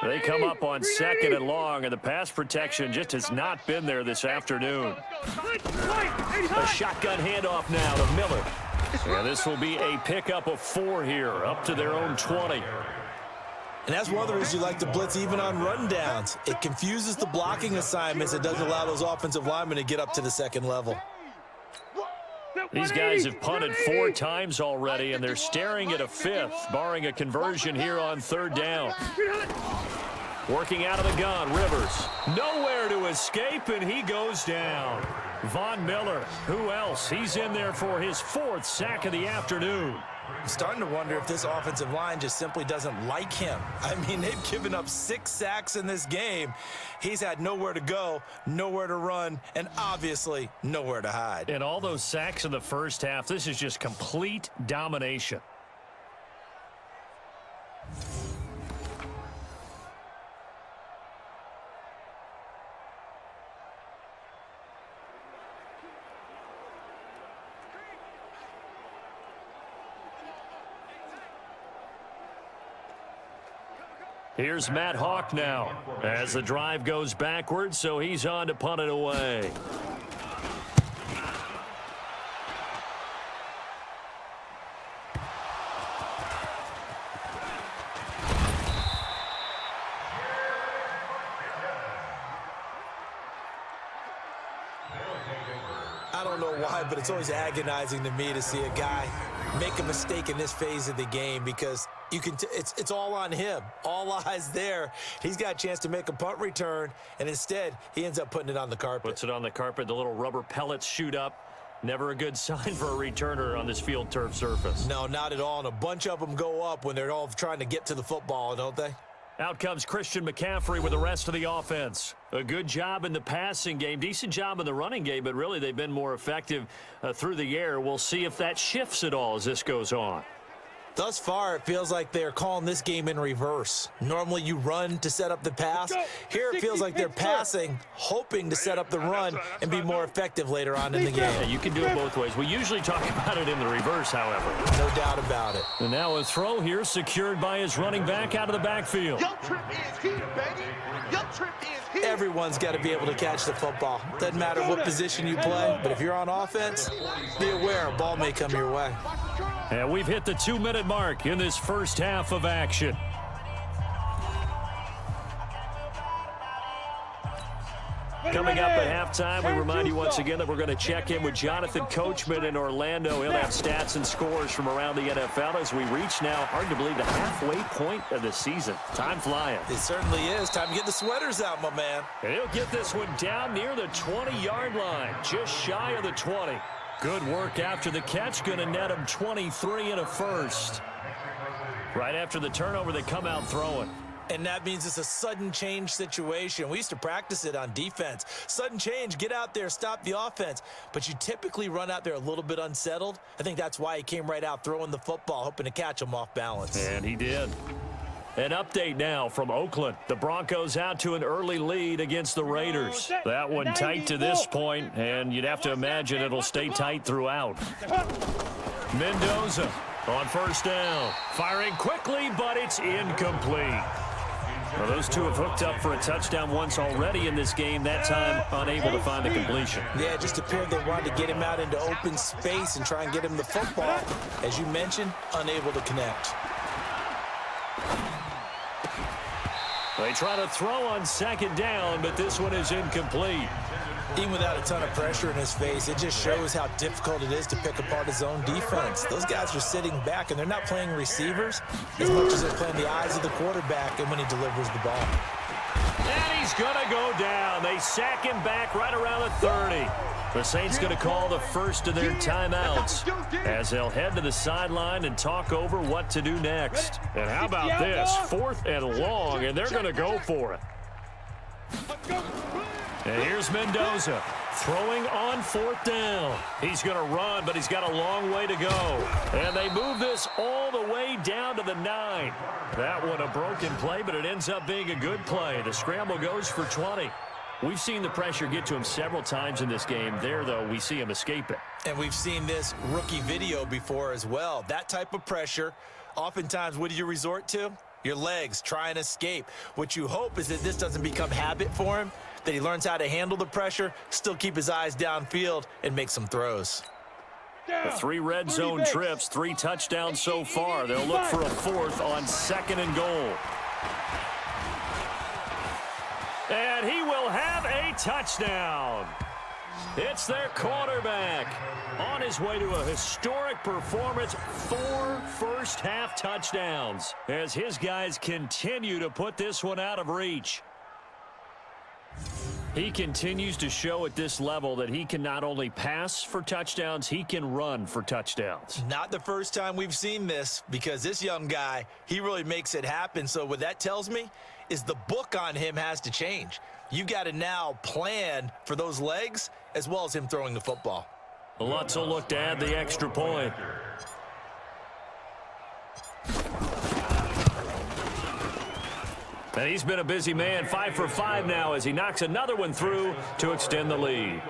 [SPEAKER 2] They come up on 2nd and long, and the pass protection just has not been there this afternoon. A shotgun handoff now to Miller. And this will be a pickup of 4 here, up to their own 20.
[SPEAKER 3] And that's one of the reasons you like to blitz even on rundowns. It confuses the blocking assignments. It doesn't allow those offensive linemen to get up to the second level.
[SPEAKER 2] These guys have punted 4 times already, and they're staring at a 5th, barring a conversion here on 3rd down. Working out of the gun, Rivers. Nowhere to escape, and he goes down. Von Miller, who else? He's in there for his 4th sack of the afternoon.
[SPEAKER 3] I'm starting to wonder if this offensive line just simply doesn't like him. I mean, they've given up 6 sacks in this game. He's had nowhere to go, nowhere to run, and obviously nowhere to hide.
[SPEAKER 2] And all those sacks in the first half, this is just complete domination. Here's Matt Hawk now as the drive goes backwards, so he's on to punt it away.
[SPEAKER 3] I don't know why, but it's always agonizing to me to see a guy make a mistake in this phase of the game because you can it's all on him. All eyes there. He's got a chance to make a punt return, and instead he ends up putting it on the carpet.
[SPEAKER 2] Puts it on the carpet. The little rubber pellets shoot up. Never a good sign for a returner on this field turf surface.
[SPEAKER 3] No, not at all. And a bunch of them go up when they're all trying to get to the football, don't they?
[SPEAKER 2] Out comes Christian McCaffrey with the rest of the offense. A good job in the passing game, decent job in the running game, but really they've been more effective through the air. We'll see if that shifts at all as this goes on.
[SPEAKER 3] Thus far, it feels like they're calling this game in reverse. Normally, you run to set up the pass. Here, it feels like they're passing, hoping to set up the run and be more effective later on in the game.
[SPEAKER 2] Yeah, you can do it both ways. We usually talk about it in the reverse, however.
[SPEAKER 3] No doubt about it.
[SPEAKER 2] And now a throw here secured by his running back out of the backfield.
[SPEAKER 4] Your trip is here, baby. Your trip is here.
[SPEAKER 3] Everyone's got to be able to catch the football. Doesn't matter what position you play, but if you're on offense, be aware a ball may come your way.
[SPEAKER 2] And we've hit the 2-minute mark in this first half of action. Coming up at halftime, we remind you once again that we're going to check in with Jonathan Coachman in Orlando. He'll have stats and scores from around the NFL as we reach now, hard to believe, the halfway point of the season. Time flying.
[SPEAKER 3] It certainly is. Time to get the sweaters out, my man.
[SPEAKER 2] And he'll get this one down near the 20-yard line, just shy of the 20. Good work after the catch, going to net him 23 and a first. Right after the turnover, they come out throwing.
[SPEAKER 3] And that means it's a sudden change situation. We used to practice it on defense. Sudden change, get out there, stop the offense. But you typically run out there a little bit unsettled. I think that's why he came right out throwing the football, hoping to catch him off balance.
[SPEAKER 2] And he did. An update now from Oakland. The Broncos out to an early lead against the Raiders. That one tight to this point, and you'd have to imagine it'll stay tight throughout. Mendoza on first down. Firing quickly, but it's incomplete. Well, those two have hooked up for a touchdown once already in this game, that time unable to find the completion.
[SPEAKER 3] Yeah, it just appeared they wanted to get him out into open space and try and get him the football. As you mentioned, unable to connect.
[SPEAKER 2] They try to throw on second down, but this one is incomplete.
[SPEAKER 3] Even without a ton of pressure in his face, it just shows how difficult it is to pick apart his own defense. Those guys are sitting back, and they're not playing receivers as much as they're playing the eyes of the quarterback and when he delivers the ball.
[SPEAKER 2] And he's going to go down. They sack him back right around the 30. The Saints going to call the first of their timeouts as they'll head to the sideline and talk over what to do next. And how about this? 4th and long, and they're going to go for it. And here's Mendoza throwing on 4th down. He's going to run, but he's got a long way to go. And they move this all the way down to the 9. That one a broken play, but it ends up being a good play. The scramble goes for 20. We've seen the pressure get to him several times in this game. There, though, we see him escape it.
[SPEAKER 3] And we've seen this rookie video before as well. That type of pressure, oftentimes, what do you resort to? Your legs, try and escape. What you hope is that this doesn't become habit for him, that he learns how to handle the pressure, still keep his eyes downfield, and make some throws.
[SPEAKER 2] The 3 red zone trips, 3 touchdowns so far. They'll look for a 4th on 2nd and goal. And he will have a touchdown. It's their quarterback on his way to a historic performance. 4 first-half touchdowns as his guys continue to put this one out of reach. He continues to show at this level that he can not only pass for touchdowns, he can run for touchdowns.
[SPEAKER 3] Not the first time we've seen this, because this young guy, he really makes it happen. So what that tells me is the book on him has to change. You've got to now plan for those legs as well as him throwing the football.
[SPEAKER 2] Lutz will look to add the extra point. And he's been a busy man, 5 for 5 now as he knocks another one through to extend the lead.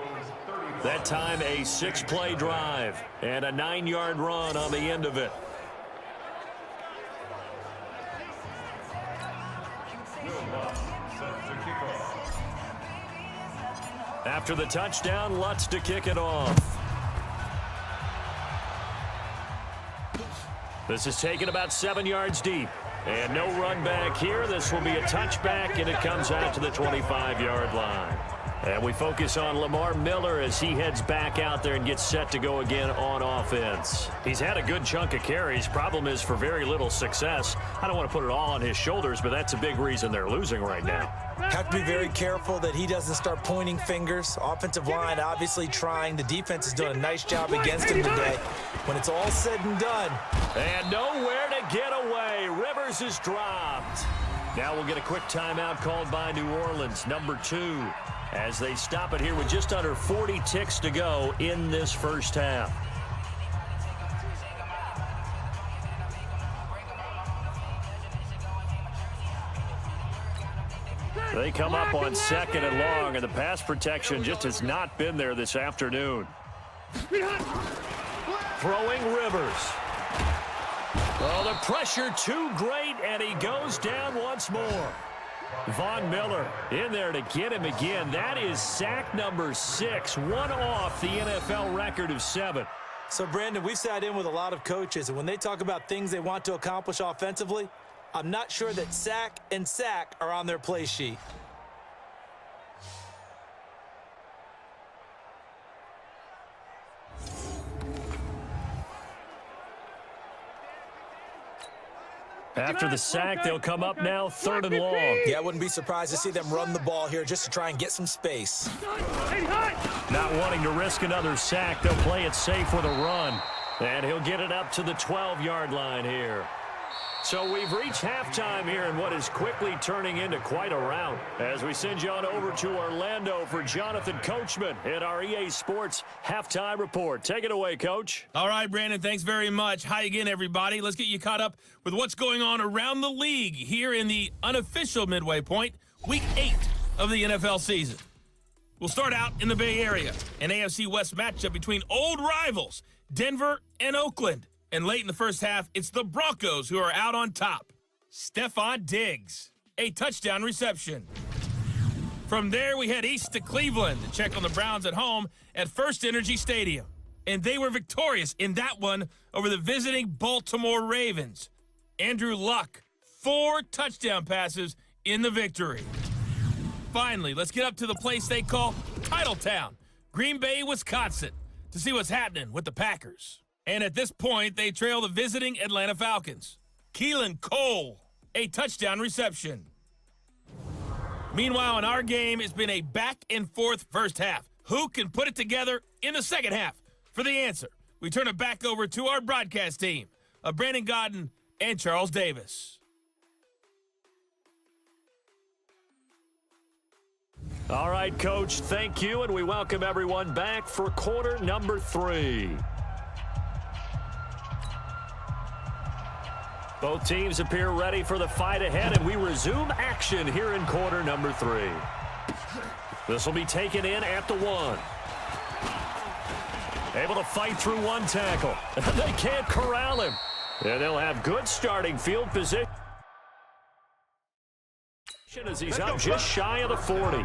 [SPEAKER 2] That time a 6-play drive and a 9-yard run on the end of it. After the touchdown, Lutz to kick it off. This is taken about 7 yards deep. And no run back here. This will be a touchback, and it comes out to the 25-yard line. And we focus on Lamar Miller as he heads back out there and gets set to go again on offense. He's had a good chunk of carries. Problem is for very little success. I don't want to put it all on his shoulders, but that's a big reason they're losing right now.
[SPEAKER 3] Have to be very careful that he doesn't start pointing fingers. Offensive line obviously trying. The defense is doing a nice job against him today. When it's all said and done.
[SPEAKER 2] And nowhere to get away. Rivers is dropped. Now we'll get a quick timeout called by New Orleans, number 2, as they stop it here with just under 40 ticks to go in this first half. They come up on 2nd and long, and the pass protection just has not been there this afternoon. Throwing Rivers. Oh, the pressure too great, and he goes down once more. Von Miller in there to get him again. That is sack number 6, one off the NFL record of 7.
[SPEAKER 3] So, Brandon, we've sat in with a lot of coaches, and when they talk about things they want to accomplish offensively, I'm not sure that sack and sack are on their play sheet.
[SPEAKER 2] After the sack, they'll come up now 3rd and long.
[SPEAKER 3] Yeah, I wouldn't be surprised to see them run the ball here just to try and get some space.
[SPEAKER 2] Not wanting to risk another sack, they'll play it safe with a run. And he'll get it up to the 12-yard line here. So we've reached halftime here in what is quickly turning into quite a rout. As we send you on over to Orlando for Jonathan Coachman in our EA Sports Halftime Report. Take it away, Coach.
[SPEAKER 1] All right, Brandon, thanks very much. Hi again, everybody. Let's get you caught up with what's going on around the league here in the unofficial midway point, Week 8 of the NFL season. We'll start out in the Bay Area, an AFC West matchup between old rivals, Denver and Oakland. And late in the first half, it's the Broncos who are out on top. Stephon Diggs, a touchdown reception. From there, we head east to Cleveland to check on the Browns at home at First Energy Stadium. And they were victorious in that one over the visiting Baltimore Ravens. Andrew Luck, 4 touchdown passes in the victory. Finally, let's get up to the place they call Titletown, Green Bay, Wisconsin, to see what's happening with the Packers. And at this point, they trail the visiting Atlanta Falcons. Keelan Cole, a touchdown reception. Meanwhile, in our game, it's been a back-and-forth first half. Who can put it together in the second half? For the answer, we turn it back over to our broadcast team of Brandon Godden and Charles Davis.
[SPEAKER 2] All right, Coach, thank you, and we welcome everyone back for quarter number 3. Both teams appear ready for the fight ahead, and we resume action here in quarter number 3. This will be taken in at the 1. Able to fight through one tackle. They can't corral him. And they'll have good starting field position as he's up just shy of the 40.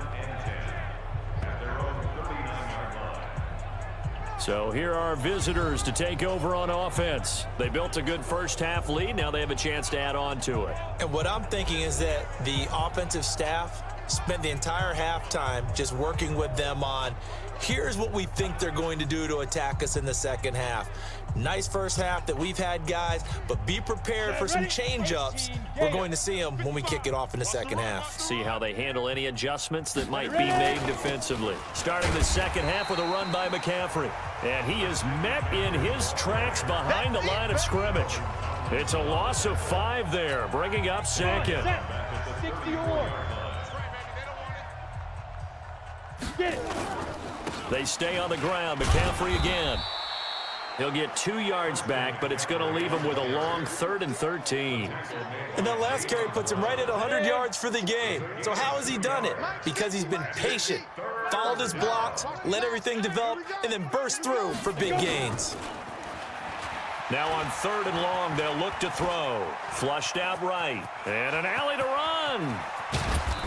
[SPEAKER 2] So here are our visitors to take over on offense. They built a good first half lead. Now they have a chance to add on to it.
[SPEAKER 3] And what I'm thinking is that the offensive staff spent the entire halftime just working with them on, here's what we think they're going to do to attack us in the second half. Nice first half that we've had, guys, but be prepared for some change-ups. We're going to see them when we kick it off in the second half.
[SPEAKER 2] See how they handle any adjustments that might be made defensively. Starting the second half with a run by McCaffrey. And he is met in his tracks behind the line of scrimmage. It's a loss of 5 there, bringing up 2nd. They stay on the ground. McCaffrey again. He'll get 2 yards back, but it's going to leave him with a long 3rd and 13.
[SPEAKER 3] And that last carry puts him right at 100 yards for the game. So how has he done it? Because he's been patient, followed his blocks, let everything develop, and then burst through for big gains.
[SPEAKER 2] Now on 3rd and long, they'll look to throw. Flushed out right. And an alley to run.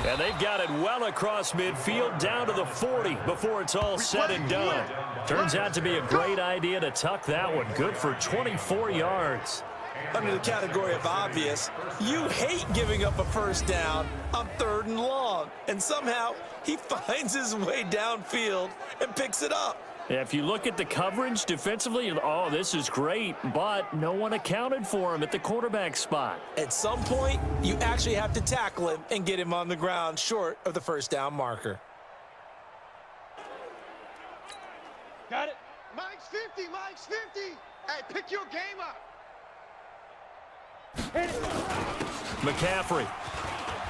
[SPEAKER 2] And they've got it well across midfield down to the 40 before it's all said and done. Turns out to be a great idea to tuck that one. Good for 24 yards.
[SPEAKER 3] Under the category of obvious, you hate giving up a first down on 3rd and long. And somehow he finds his way downfield and picks it up.
[SPEAKER 2] If you look at the coverage defensively, oh, this is great, but no one accounted for him at the quarterback spot.
[SPEAKER 3] At some point, you actually have to tackle him and get him on the ground short of the first down marker.
[SPEAKER 5] Got it.
[SPEAKER 4] Mike's 50, Mike's 50. Hey, pick your game up.
[SPEAKER 5] Hit it.
[SPEAKER 2] McCaffrey.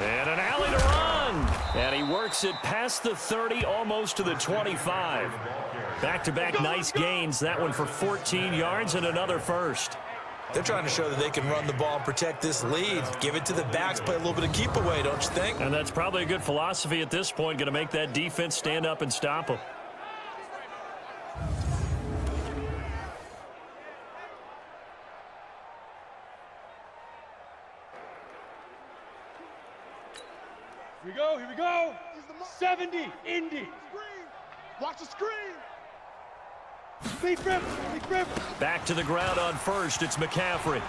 [SPEAKER 2] And an alley to run. And he works it past the 30, almost to the 25. Back-to-back nice gains. That one for 14 yards and another first.
[SPEAKER 3] They're trying to show that they can run the ball and protect this lead. Give it to the backs, play a little bit of keep away, don't you think?
[SPEAKER 2] And that's probably a good philosophy at this point, going to make that defense stand up and stop them.
[SPEAKER 5] Here we go. 70, Indy.
[SPEAKER 4] Watch the screen.
[SPEAKER 5] Big rip.
[SPEAKER 2] Back to the ground on first. It's McCaffrey.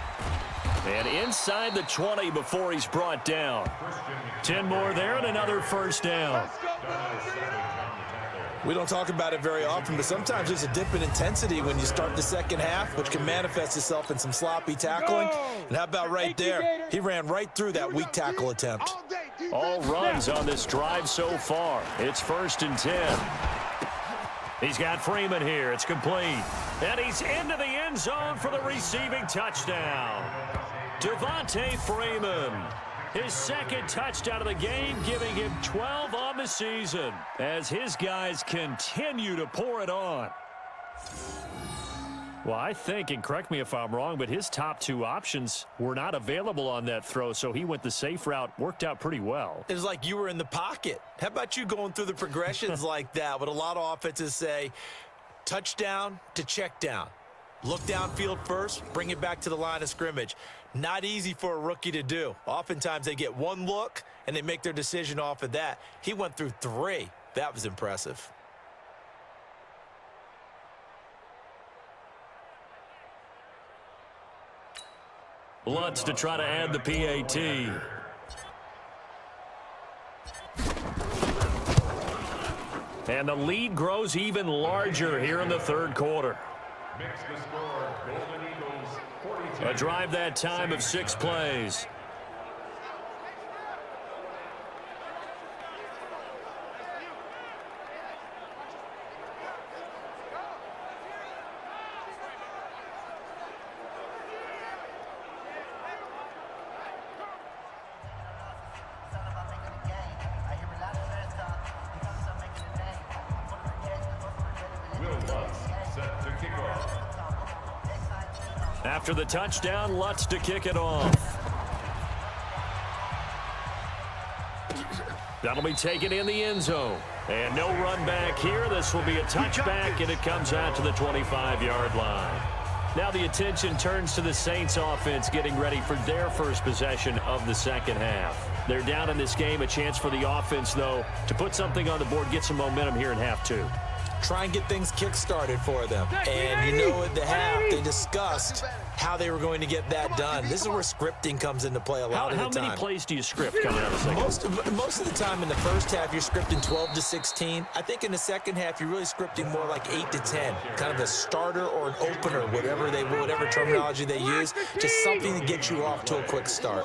[SPEAKER 2] And inside the 20 before he's brought down. 10 more there and another first down.
[SPEAKER 3] We don't talk about it very often, but sometimes there's a dip in intensity when you start the second half, which can manifest itself in some sloppy tackling. And how about right there? He ran right through that weak tackle attempt.
[SPEAKER 2] All runs on this drive so far. It's 1st and 10. He's got Freeman here. It's complete. And he's into the end zone for the receiving touchdown. Devontae Freeman. His second touchdown of the game, giving him 12 on the season as his guys continue to pour it on. Well, I think, and correct me if I'm wrong, but his top 2 options were not available on that throw, so he went the safe route. Worked out pretty well.
[SPEAKER 3] It was like you were in the pocket. How about you going through the progressions like that? What a lot of offenses say, touchdown to check down. Look downfield first, bring it back to the line of scrimmage. Not easy for a rookie to do. Oftentimes they get one look and they make their decision off of that. He went through 3. That was impressive.
[SPEAKER 2] Lutz to try to add the PAT. And the lead grows even larger here in the 3rd quarter.
[SPEAKER 6] Makes the score, Golden Eagles 42.
[SPEAKER 2] A drive that time of 6 plays. After the touchdown, Lutz to kick it off. That'll be taken in the end zone. And no run back here. This will be a touchback, and it comes out to the 25-yard line. Now the attention turns to the Saints offense getting ready for their first possession of the second half. They're down in this game. A chance for the offense, though, to put something on the board, get some momentum here in half 2.
[SPEAKER 3] Try and get things kick-started for them. And you know at the half, they discussed how they were going to get that done. This is where scripting comes into play a lot of the time.
[SPEAKER 2] How many plays do you script coming out of the second?
[SPEAKER 3] Most of the time in the first half, you're scripting 12 to 16. I think in the second half, you're really scripting more like 8 to 10. Kind of a starter or an opener, whatever terminology they use. Just something to get you off to a quick start.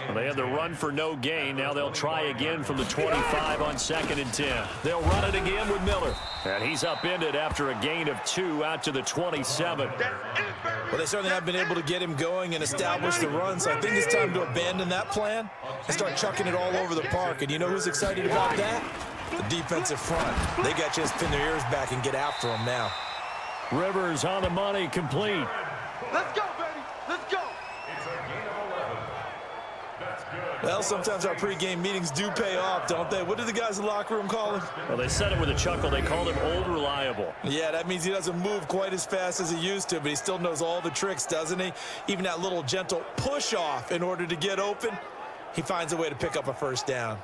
[SPEAKER 2] Well, they had the run for no gain. Now they'll try again from the 25 on 2nd and 10. They'll run it again with Miller. And he's upended after a gain of 2 out to the 27.
[SPEAKER 3] Well, they certainly have been able to get him going and establish the run, so I think it's time to abandon that plan and start chucking it all over the park. And you know who's excited about that? The defensive front. They got to just pin their ears back and get after him now.
[SPEAKER 2] Rivers on the money, complete.
[SPEAKER 4] Let's go, baby. Let's go.
[SPEAKER 6] It's a gain of 11. That's good.
[SPEAKER 3] Well, sometimes our pregame meetings do pay off, don't they? What do the guys in the locker room call him?
[SPEAKER 2] Well, they said it with a chuckle. They called him old reliable.
[SPEAKER 3] Yeah, that means he doesn't move quite as fast as he used to, but he still knows all the tricks, doesn't he? Even that little gentle push-off in order to get open, he finds a way to pick up a first down.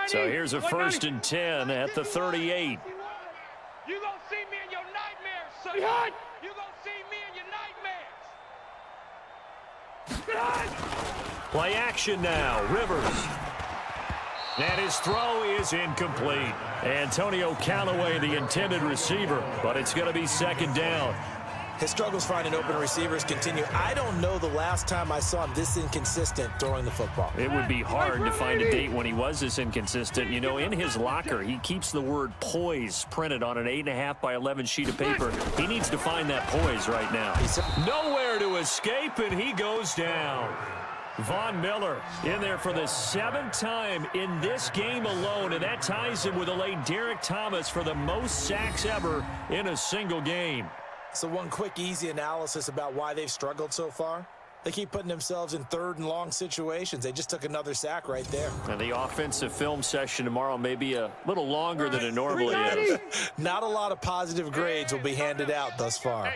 [SPEAKER 2] So here's a 1st and 10 at the 38.
[SPEAKER 5] You gonna see me in your nightmares, son. Behind. You gonna see me in your nightmares. Behind.
[SPEAKER 2] Play action now. Rivers. And his throw is incomplete. Antonio Callaway, the intended receiver, but it's going to be 2nd down.
[SPEAKER 3] His struggles finding open receivers continue. I don't know the last time I saw him this inconsistent throwing the football.
[SPEAKER 2] It would be hard to find a date when he was this inconsistent. You know, in his locker, he keeps the word poise printed on an 8.5 by 11 sheet of paper. He needs to find that poise right now. Nowhere to escape, and he goes down. Von Miller in there for the 7th time in this game alone, and that ties him with the late Derek Thomas for the most sacks ever in a single game.
[SPEAKER 3] So one quick, easy analysis about why they've struggled so far. They keep putting themselves in 3rd and long situations. They just took another sack right there.
[SPEAKER 2] And the offensive film session tomorrow may be a little longer than it normally is.
[SPEAKER 3] Not a lot of positive grades will be handed out thus far.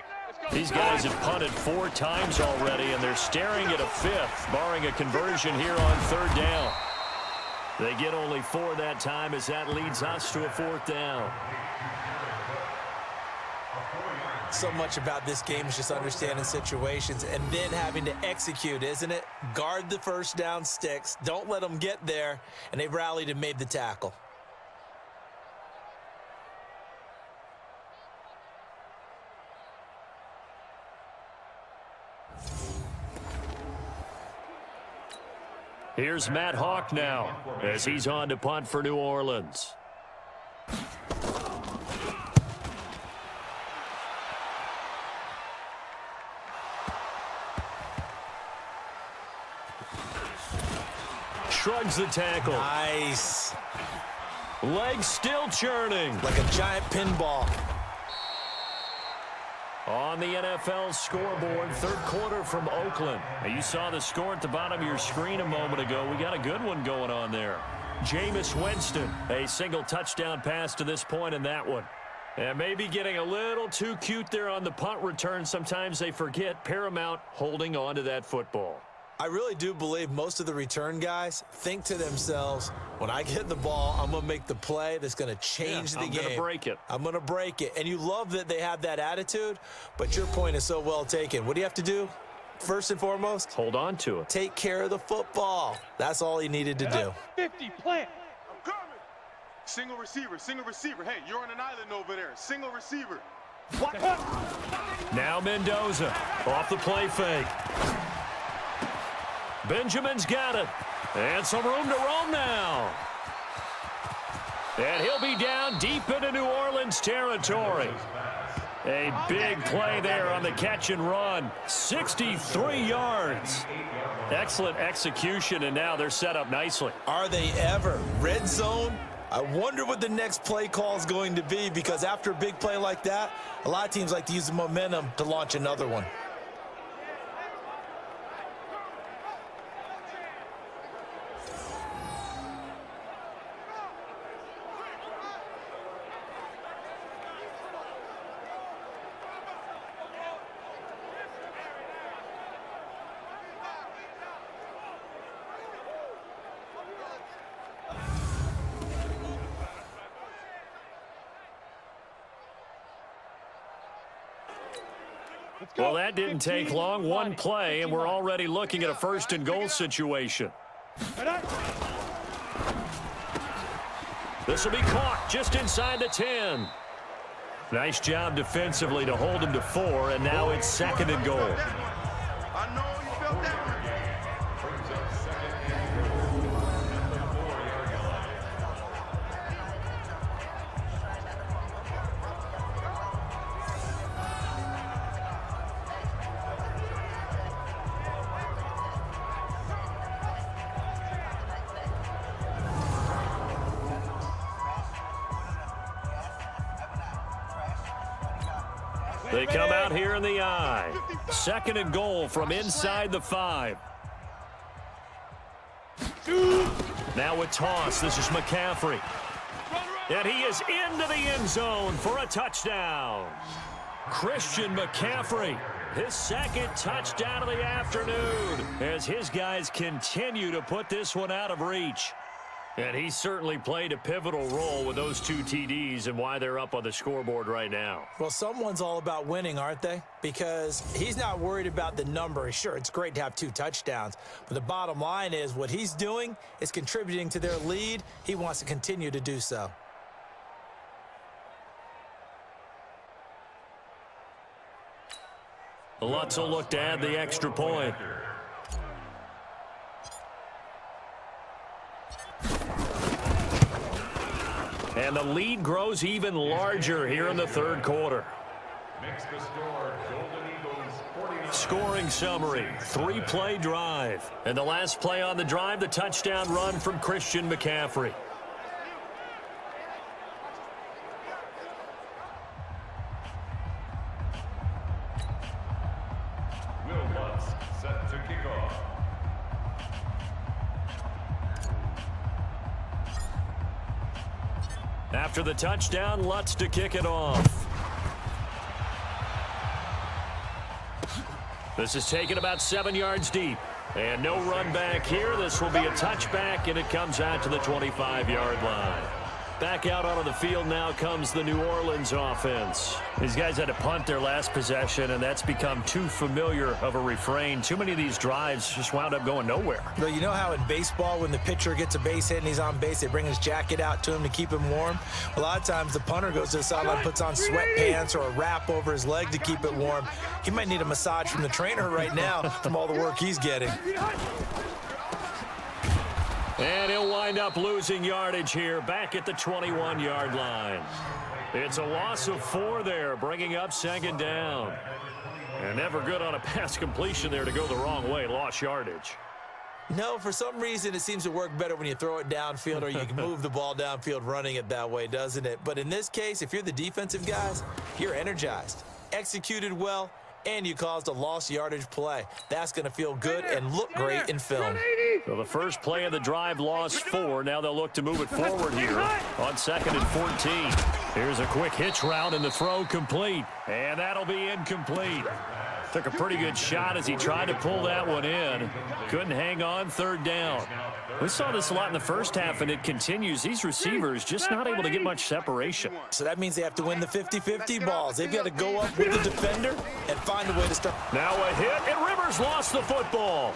[SPEAKER 2] These guys have punted 4 times already, and they're staring at a 5th, barring a conversion here on 3rd down. They get only 4 that time as that leads us to a 4th down.
[SPEAKER 3] So much about this game is just understanding situations and then having to execute, isn't it? Guard the first down sticks. Don't let them get there. And they rallied and made the tackle.
[SPEAKER 2] Here's Matt Hawk now as he's on to punt for New Orleans. Shrugs the tackle.
[SPEAKER 3] Nice.
[SPEAKER 2] Legs still churning.
[SPEAKER 3] Like a giant pinball.
[SPEAKER 2] On the NFL scoreboard, 3rd quarter from Oakland. Now, you saw the score at the bottom of your screen a moment ago. We got a good one going on there. Jameis Winston, a single touchdown pass to this point in that one. And maybe getting a little too cute there on the punt return. Sometimes they forget Paramount holding on to that football.
[SPEAKER 3] I really do believe most of the return guys think to themselves, when I get the ball, I'm going to make the play that's going to change the game.
[SPEAKER 2] I'm going to break it.
[SPEAKER 3] I'm going to break it. And you love that they have that attitude, but your point is so well taken. What do you have to do? First and foremost,
[SPEAKER 2] hold on to it.
[SPEAKER 3] Take care of the football. That's all he needed to do.
[SPEAKER 5] 50, plant.
[SPEAKER 4] I'm coming. Single receiver, single receiver. Hey, you're on an island over there. Single receiver.
[SPEAKER 5] What?
[SPEAKER 2] Now Mendoza off the play fake. Benjamin's got it. And some room to roam now. And he'll be down deep into New Orleans territory. A big play there on the catch and run. 63 yards. Excellent execution, and now they're set up nicely.
[SPEAKER 3] Are they ever? Red zone? I wonder what the next play call is going to be, because after a big play like that, a lot of teams like to use the momentum to launch another one.
[SPEAKER 2] Well, that didn't take long. One play, and we're already looking at a 1st and goal situation. This will be caught just inside the 10. Nice job defensively to hold him to 4, and now it's 2nd and goal.
[SPEAKER 4] I know you felt that one.
[SPEAKER 2] They come out here in the eye. 2nd and goal from inside the 5. Now with toss, this is McCaffrey. And he is into the end zone for a touchdown. Christian McCaffrey, his 2nd touchdown of the afternoon, as his guys continue to put this one out of reach. And he certainly played a pivotal role with those 2 TDs and why they're up on the scoreboard right now.
[SPEAKER 3] Well, someone's all about winning, aren't they? Because he's not worried about the number. Sure, it's great to have 2 touchdowns, but the bottom line is what he's doing is contributing to their lead. He wants to continue to do so.
[SPEAKER 2] Lutz will look to add the extra point. And the lead grows even larger here in the 3rd quarter.
[SPEAKER 6] Makes the score Golden Eagles 49.
[SPEAKER 2] Scoring summary, 3-play drive. And the last play on the drive, the touchdown run from Christian McCaffrey.
[SPEAKER 6] Set to kick off.
[SPEAKER 2] After the touchdown, Lutz to kick it off. This is taken about 7 yards deep. And no run back here. This will be a touchback, and it comes out to the 25-yard line. Back out onto the field now comes the New Orleans offense. These guys had to punt their last possession, and that's become too familiar of a refrain. Too many of these drives just wound up going nowhere.
[SPEAKER 3] Well, you know how in baseball, when the pitcher gets a base hit and he's on base, they bring his jacket out to him to keep him warm? A lot of times the punter goes to the sideline, puts on sweatpants or a wrap over his leg to keep it warm. He might need a massage from the trainer right now from all the work he's getting.
[SPEAKER 2] And he'll wind up losing yardage here back at the 21-yard line. It's a loss of 4 there, bringing up 2nd down. And never good on a pass completion there to go the wrong way. Lost yardage.
[SPEAKER 3] No, for some reason, it seems to work better when you throw it downfield or you can move the ball downfield running it that way, doesn't it? But in this case, if you're the defensive guys, you're energized, executed well, and you caused a lost yardage play. That's going to feel good and look great in film.
[SPEAKER 2] So the first play of the drive lost 4. Now they'll look to move it forward here on 2nd and 14. Here's a quick hitch route and the throw complete. And that'll be incomplete. Took a pretty good shot as he tried to pull that one in. Couldn't hang on, 3rd down. We saw this a lot in the first half, and it continues. These receivers just not able to get much separation.
[SPEAKER 3] So that means they have to win the 50-50 balls. They've got to go up with the defender and find a way to start.
[SPEAKER 2] Now a hit, and Rivers lost the football.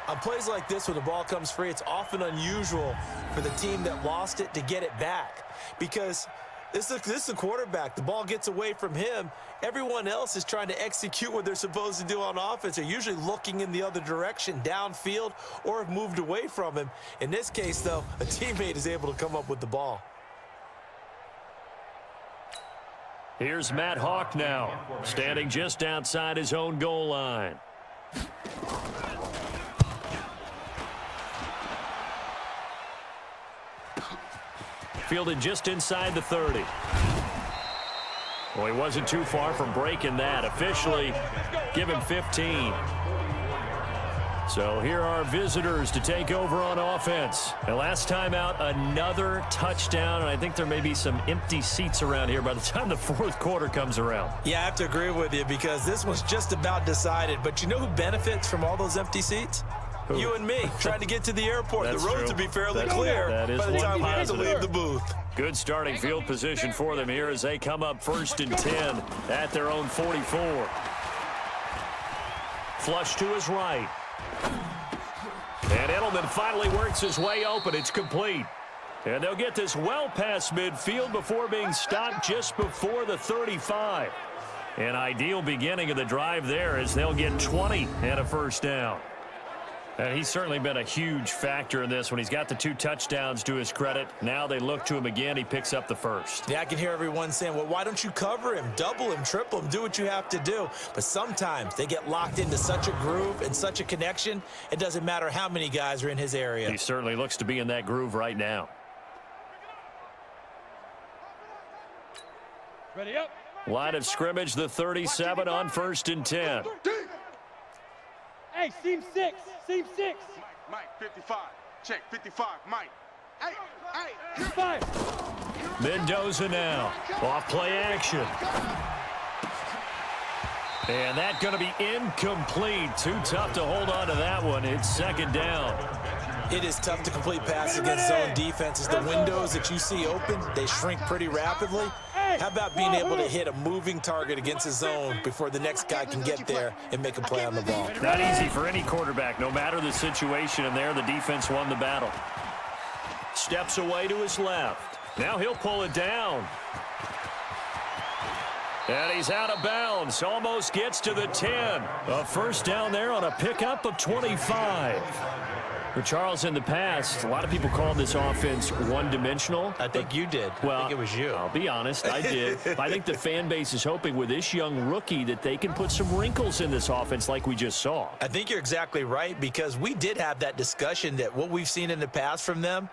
[SPEAKER 3] On plays like this where the ball comes free, it's often unusual for the team that lost it to get it back because this is a quarterback. The ball gets away from him. Everyone else is trying to execute what they're supposed to do on offense. They're usually looking in the other direction, downfield, or have moved away from him. In this case, though, a teammate is able to come up with the ball.
[SPEAKER 2] Here's Matt Hawk now, standing just outside his own goal line. Fielded just inside the 30. Well, he wasn't too far from breaking that. Officially, give him 15. So here are visitors to take over on offense. And last time out, another touchdown. And I think there may be some empty seats around here by the time the 4th quarter comes around.
[SPEAKER 3] Yeah, I have to agree with you because this one's just about decided. But you know who benefits from all those empty seats? Who? You and me, trying to get to the airport. The roads will be fairly clear by the time we have to leave the booth.
[SPEAKER 2] Good starting field position for them here as they come up 1st and 10 at their own 44. Flush to his right. And Edelman finally works his way open. It's complete. And they'll get this well past midfield before being stopped just before the 35. An ideal beginning of the drive there as they'll get 20 and a 1st down. And he's certainly been a huge factor in this when he's got the 2 touchdowns to his credit. Now they look to him again. He picks up the 1st.
[SPEAKER 3] Yeah, I can hear everyone saying, well, why don't you cover him, double him, triple him, do what you have to do. But sometimes they get locked into such a groove and such a connection, it doesn't matter how many guys are in his area.
[SPEAKER 2] He certainly looks to be in that groove right now.
[SPEAKER 5] Ready up.
[SPEAKER 2] Line of scrimmage, the 37 on 1st and 10.
[SPEAKER 5] Hey, seam 6. Seam 6.
[SPEAKER 4] Mike, 55. Check, 55. Mike. Hey,
[SPEAKER 5] 5.
[SPEAKER 2] Mendoza now. Off play action. And that's going to be incomplete. Too tough to hold on to that one. It's 2nd down.
[SPEAKER 3] It is tough to complete passes against zone defenses. The windows that you see open, they shrink pretty rapidly. How about being able to hit a moving target against a zone before the next guy can get there and make a play on the ball?
[SPEAKER 2] Not easy for any quarterback, no matter the situation, and there the defense won the battle. Steps away to his left. Now he'll pull it down. And he's out of bounds. Almost gets to the 10. A 1st down there on a pickup of 25. Well, Charles, in the past, a lot of people call this offense one-dimensional.
[SPEAKER 3] I think you did.
[SPEAKER 2] Well,
[SPEAKER 3] I think it was you.
[SPEAKER 2] I'll be honest, I did. I think the fan base is hoping with this young rookie that they can put some wrinkles in this offense like we just saw.
[SPEAKER 3] I think you're exactly right, because we did have that discussion that what we've seen in the past from them,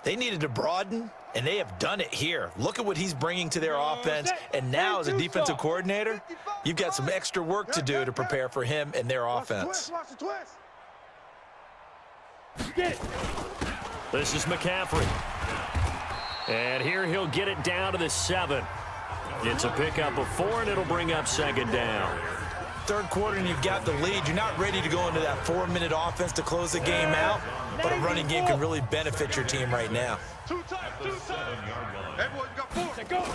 [SPEAKER 3] they needed to broaden, and they have done it here. Look at what he's bringing to their offense, and now as a defensive coordinator, you've got some extra work to do to prepare for him and their offense.
[SPEAKER 5] Watch the twist.
[SPEAKER 2] This is McCaffrey. And here he'll get it down to the 7. It's a pickup of 4, and it'll bring up 2nd down.
[SPEAKER 3] Third quarter, and you've got the lead. You're not ready to go into that 4-minute offense to close the game out, but a running game can really benefit your team right now.
[SPEAKER 4] Two times. Hey, boy, you got 4. Go.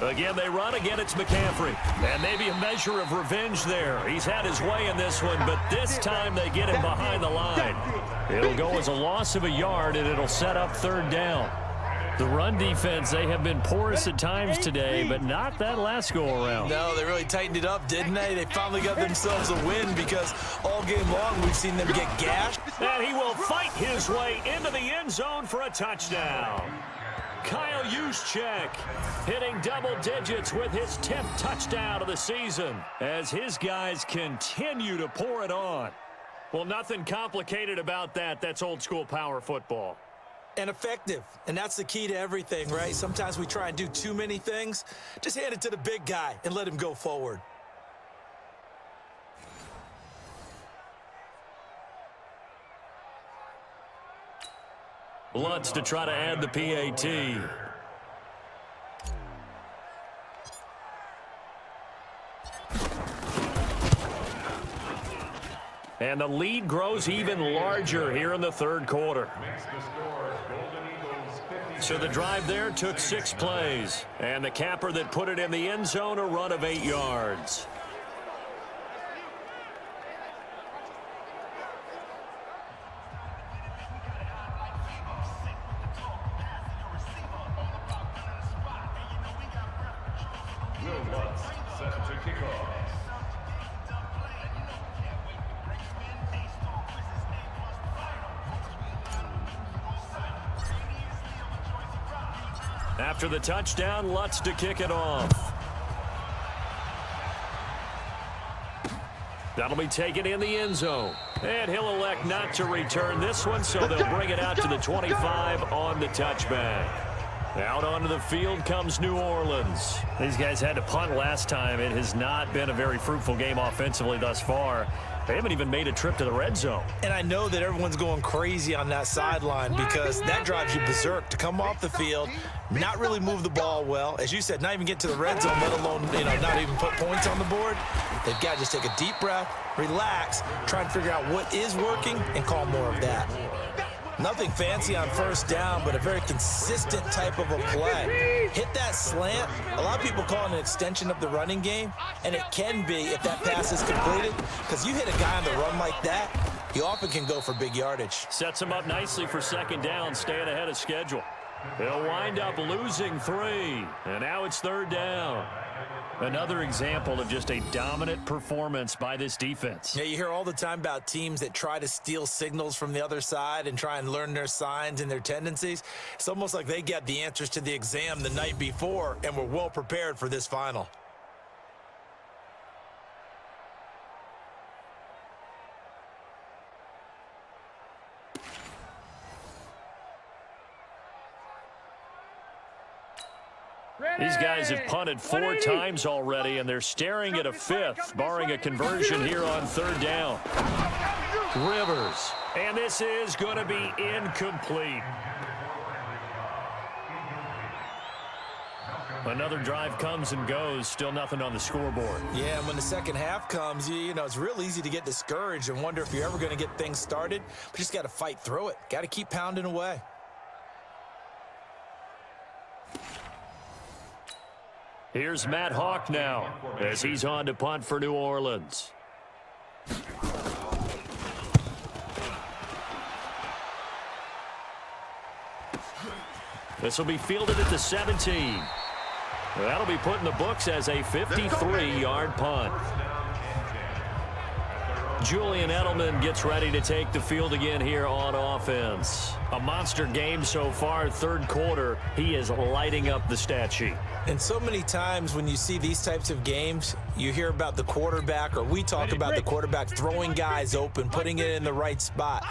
[SPEAKER 2] Again, they run. Again, it's McCaffrey. And maybe a measure of revenge there. He's had his way in this one, but this time they get him behind the line. It'll go as a loss of a yard, and it'll set up 3rd down. The run defense, they have been porous at times today, but not that last go-around.
[SPEAKER 3] No, they really tightened it up, didn't they? They finally got themselves a win, because all game long we've seen them get gashed.
[SPEAKER 2] And he will fight his way into the end zone for a touchdown. Kyle Juszczyk hitting double digits with his 10th touchdown of the season as his guys continue to pour it on. Well, nothing complicated about that. That's old-school power football.
[SPEAKER 3] And effective, and that's the key to everything, right? Sometimes we try and do too many things. Just hand it to the big guy and let him go forward.
[SPEAKER 2] Lutz to try to add the PAT. And the lead grows even larger here in the 3rd quarter. So the drive there took 6 plays. And the capper that put it in the end zone, a run of 8 yards.
[SPEAKER 6] Set to kick off.
[SPEAKER 2] After the touchdown, Lutz to kick it off. That'll be taken in the end zone. And he'll elect not to return this one, so they'll bring it out to the 25 on the touchback. Out onto the field comes New Orleans. These guys had to punt last time. It has not been a very fruitful game offensively thus far. They haven't even made a trip to the red zone.
[SPEAKER 3] And I know that everyone's going crazy on that sideline, because that drives you berserk to come off the field, not really move the ball well. As you said, not even get to the red zone, let alone, not even put points on the board. They've got to just take a deep breath, relax, try and figure out what is working, and call more of that. Nothing fancy on 1st down, but a very consistent type of a play. Hit that slant. A lot of people call it an extension of the running game, and it can be if that pass is completed, because you hit a guy on the run like that, you often can go for big yardage.
[SPEAKER 2] Sets him up nicely for 2nd down, staying ahead of schedule. They'll wind up losing 3, and now it's 3rd down. Another example of just a dominant performance by this defense.
[SPEAKER 3] Yeah, you hear all the time about teams that try to steal signals from the other side and try and learn their signs and their tendencies. It's almost like they got the answers to the exam the night before and were well prepared for this final.
[SPEAKER 2] These guys have punted 4 times already, and they're staring at a 5th, barring a conversion here on 3rd down. Rivers, and this is going to be incomplete. Another drive comes and goes, still nothing on the scoreboard.
[SPEAKER 3] Yeah, and when the second half comes, it's real easy to get discouraged and wonder if you're ever going to get things started. But you just got to fight through it. Got to keep pounding away.
[SPEAKER 2] Here's Matt Hawk now as he's on to punt for New Orleans. This will be fielded at the 17. That'll be put in the books as a 53-yard punt. Julian Edelman gets ready to take the field again here on offense. A monster game so far, third quarter. He is lighting up the stat sheet.
[SPEAKER 3] And so many times when you see these types of games, you hear about the quarterback, or we talk about the quarterback throwing guys open, putting it in the right spot.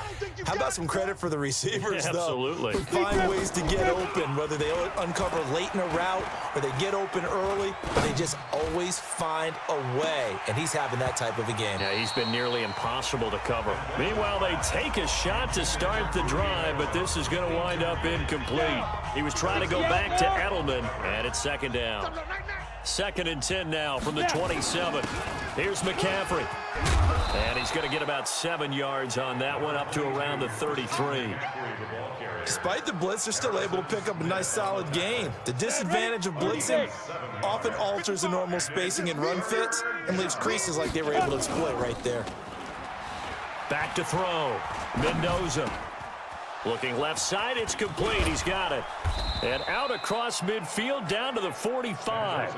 [SPEAKER 3] How about some credit for the receivers,
[SPEAKER 2] Yeah,
[SPEAKER 3] though?
[SPEAKER 2] absolutely.
[SPEAKER 3] Who find ways to get open, whether they uncover late in a route or they get open early, they just always find a way. And he's having that type of a game.
[SPEAKER 2] Yeah, he's been nearly impossible to cover. Meanwhile, they take a shot to start the drive, but this is going to wind up incomplete. He was trying to go back to Edelman, and it's second down. 2nd and 10 now from the 27. Here's McCaffrey. And he's going to get about 7 yards on that one, up to around the 33.
[SPEAKER 3] Despite the blitz, they're still able to pick up a nice, solid gain. The disadvantage of blitzing often alters the normal spacing and run fits and leaves creases like they were able to exploit right there.
[SPEAKER 2] Back to throw. Mendoza. Looking left side, it's complete. He's got it. And out across midfield, down to the 45.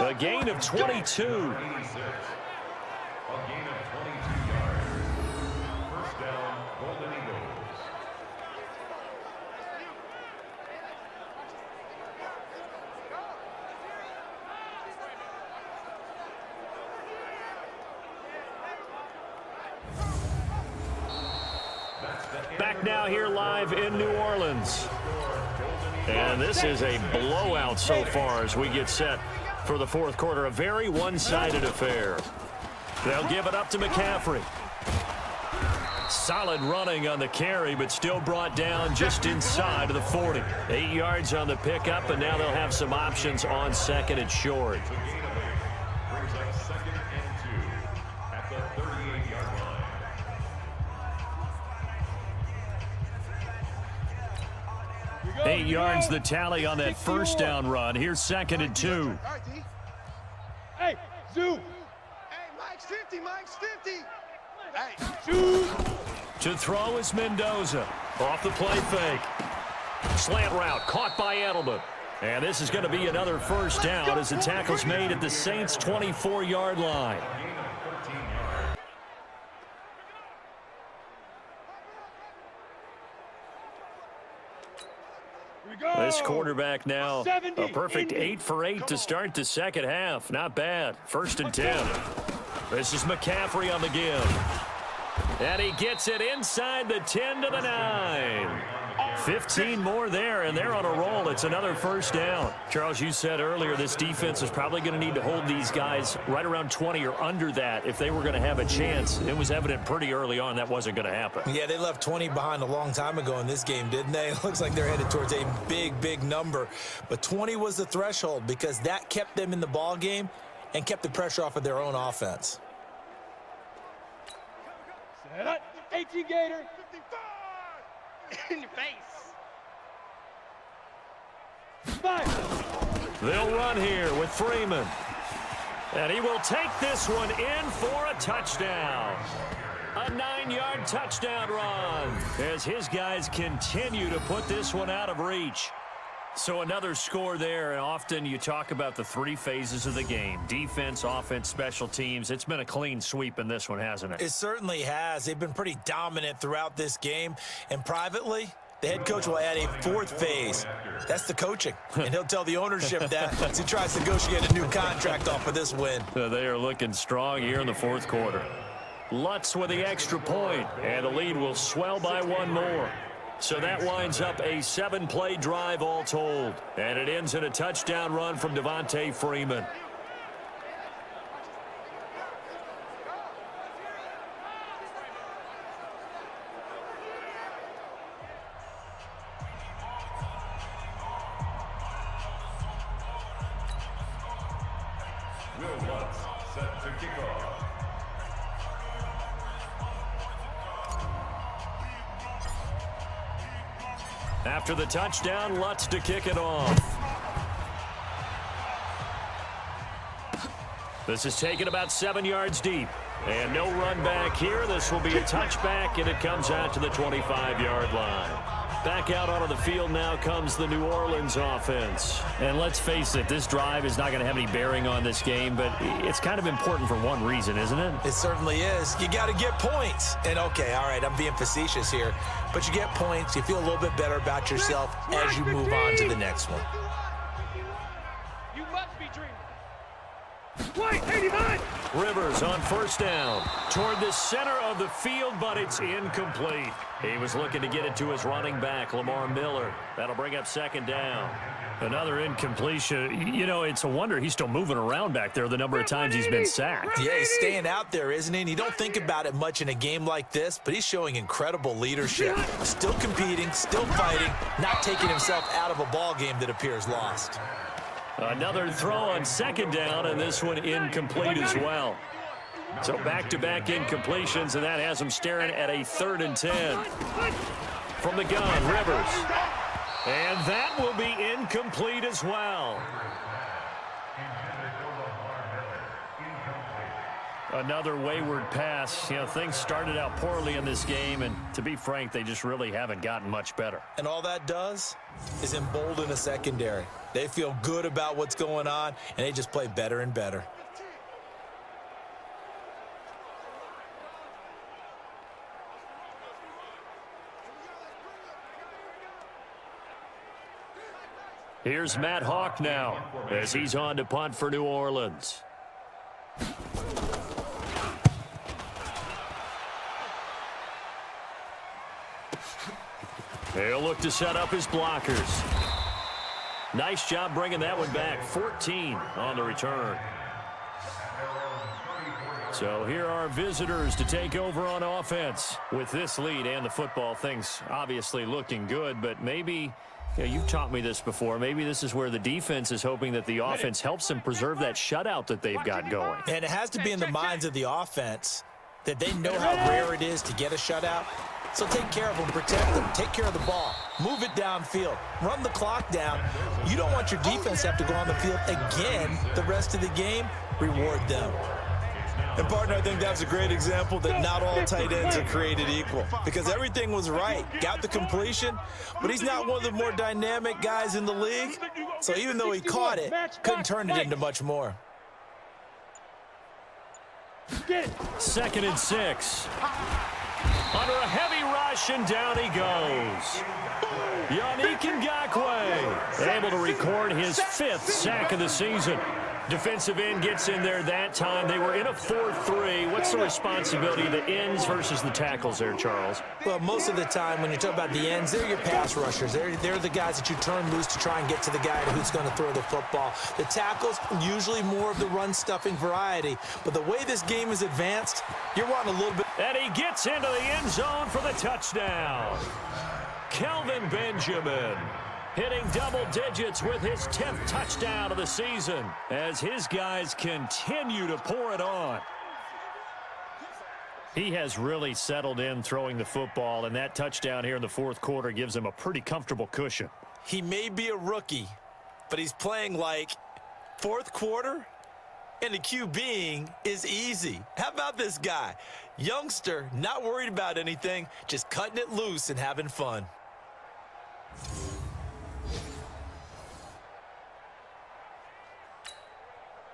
[SPEAKER 2] A gain of 22.
[SPEAKER 6] A gain of 22 yards. First down, Golden Eagles.
[SPEAKER 2] Back now here live in New Orleans. And this is a blowout so far as we get set for the fourth quarter. A very one-sided affair. They'll give it up to McCaffrey. Solid running on the carry, but still brought down just inside of the 40. 8 yards on the pickup, and now they'll have some options on 2nd and short.
[SPEAKER 6] Brings up 2nd and 2 at the 38-yard line.
[SPEAKER 2] 8 yards the tally on that first down run. Here's 2nd and 2.
[SPEAKER 5] Hey, Zoo.
[SPEAKER 4] Hey, Mike's 50, Mike's 50. Hey,
[SPEAKER 5] Zoo.
[SPEAKER 2] To throw is Mendoza. Off the play fake. Slant route caught by Edelman. And this is going to be another first down as the tackle's made at the Saints' 24-yard line. This quarterback now a perfect 8 for 8 to start the second half. Not bad. 1st and 10. This is McCaffrey on the give. And he gets it inside the 10 to the 9. 15 more there, and they're on a roll. It's another first down. Charles, you said earlier this defense is probably going to need to hold these guys right around 20 or under that if they were going to have a chance. It was evident pretty early on that wasn't going to happen.
[SPEAKER 3] Yeah, they left 20 behind a long time ago in this game, didn't they? It looks like they're headed towards a big, big number. But 20 was the threshold because that kept them in the ball game and kept the pressure off of their own offense.
[SPEAKER 5] Set up. 18 Gator.
[SPEAKER 4] 55. In your face.
[SPEAKER 5] 5.
[SPEAKER 2] They'll run here with Freeman. And he will take this one in for a touchdown. A 9-yard touchdown run as his guys continue to put this one out of reach. So another score there, and often you talk about the 3 phases of the game. Defense, offense, special teams. It's been a clean sweep in this one, hasn't it?
[SPEAKER 3] It certainly has. They've been pretty dominant throughout this game. And privately, the head coach will add a 4th phase. That's the coaching. And he'll tell the ownership that as he tries to negotiate a new contract off of this win.
[SPEAKER 2] They are looking strong here in the fourth quarter. Lutz with the extra point, and the lead will swell by 1 more. So that winds up a 7-play drive all told. And it ends in a touchdown run from Devontae Freeman.
[SPEAKER 6] Will Lutz set to kick off.
[SPEAKER 2] After the touchdown, Lutz to kick it off. This is taken about 7 yards deep. And no run back here. This will be a touchback, and it comes out to the 25-yard line. Back out onto the field now comes the New Orleans offense.
[SPEAKER 7] And let's face it, this drive is not going to have any bearing on this game, but it's kind of important for one reason, isn't it?
[SPEAKER 3] It certainly is. You got to get points. And, okay, all right, I'm being facetious here, but you get points. You feel a little bit better about yourself as you move on to the next one.
[SPEAKER 5] You must be dreaming. White, 89!
[SPEAKER 2] Rivers on first down toward the center of the field, but it's incomplete. He was looking to get it to his running back, Lamar Miller. That'll bring up second down.
[SPEAKER 7] Another incompletion. You know, it's a wonder he's still moving around back there the number of times he's been sacked.
[SPEAKER 3] Yeah, he's staying out there, isn't he? And you don't think about it much in a game like this, but he's showing incredible leadership. Still competing, still fighting, not taking himself out of a ball game that appears lost.
[SPEAKER 2] Another throw on second down, and this one incomplete as well. So back-to-back incompletions, and that has him staring at a 3rd and 10. From the gun, Rivers. And that will be incomplete as well.
[SPEAKER 7] Another wayward pass. You know, things started out poorly in this game, and to be frank, they just really haven't gotten much better.
[SPEAKER 3] And all that does is embolden a secondary. They feel good about what's going on, and they just play better and better.
[SPEAKER 2] Here's Matt Hawk now as he's on to punt for New Orleans. He'll look to set up his blockers. Nice job bringing that one back. 14 on the return. So here are visitors to take over on offense. With this lead and the football, things obviously looking good, but maybe, you know, you've taught me this before, maybe this is where the defense is hoping that the offense helps them preserve that shutout that they've got going.
[SPEAKER 3] And it has to be in the minds of the offense that they know how rare it is to get a shutout. So take care of them, protect them, take care of the ball, move it downfield, run the clock down. You don't want your defense to have to go on the field again the rest of the game. Reward them. And, partner, I think that's a great example that not all tight ends are created equal, because everything was right. Got the completion, but he's not one of the more dynamic guys in the league. So even though he caught it, couldn't turn it into much more.
[SPEAKER 2] 2nd and 6. Under a heavy rush, and down he goes. Yannick Ngakoue able to record his 5th sack of the season. Defensive end gets in there that time. They were in a 4-3. What's the responsibility of the ends versus the tackles there, Charles?
[SPEAKER 3] Well, most of the time when you talk about the ends, they're your pass rushers. They're the guys that you turn loose to try and get to the guy who's going to throw the football. The tackles, usually more of the run-stuffing variety. But the way this game is advanced, you're wanting a little bit.
[SPEAKER 2] And he gets into the end zone for the touchdown. Kelvin Benjamin hitting double digits with his 10th touchdown of the season as his guys continue to pour it on.
[SPEAKER 7] He has really settled in throwing the football, and that touchdown here in the 4th quarter gives him a pretty comfortable cushion.
[SPEAKER 3] He may be a rookie, but he's playing like 4th quarter, and the QBing is easy. How about this guy? Youngster, not worried about anything, just cutting it loose and having fun.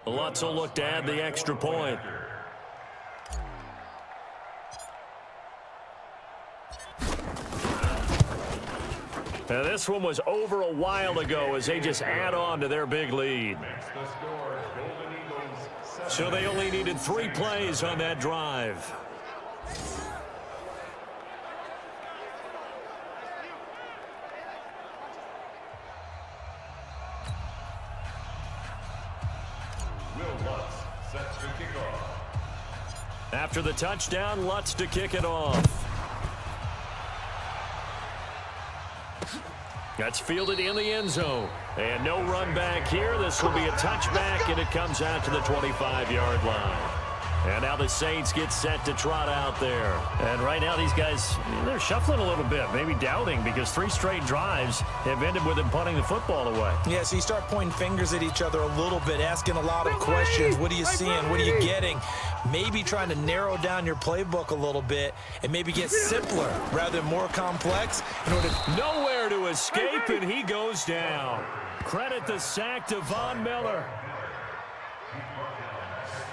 [SPEAKER 2] Lutz will look to add the extra point. Now this one was over a while ago as they just add on to their big lead. So they only needed 3 plays on that drive. After the touchdown, Lutz to kick it off. That's fielded in the end zone. And no run back here. This will be a touchback, and it comes out to the 25-yard line. And now the Saints get set to trot out there.
[SPEAKER 7] And right now these guys, they're shuffling a little bit, maybe doubting, because 3 straight drives have ended with them punting the football away.
[SPEAKER 3] Yeah, so you start pointing fingers at each other a little bit, asking a lot of questions. What are you seeing? What are you getting? Maybe trying to narrow down your playbook a little bit and maybe get simpler rather than more complex in order to...
[SPEAKER 2] Nowhere to escape, and he goes down. Credit the sack to Von Miller.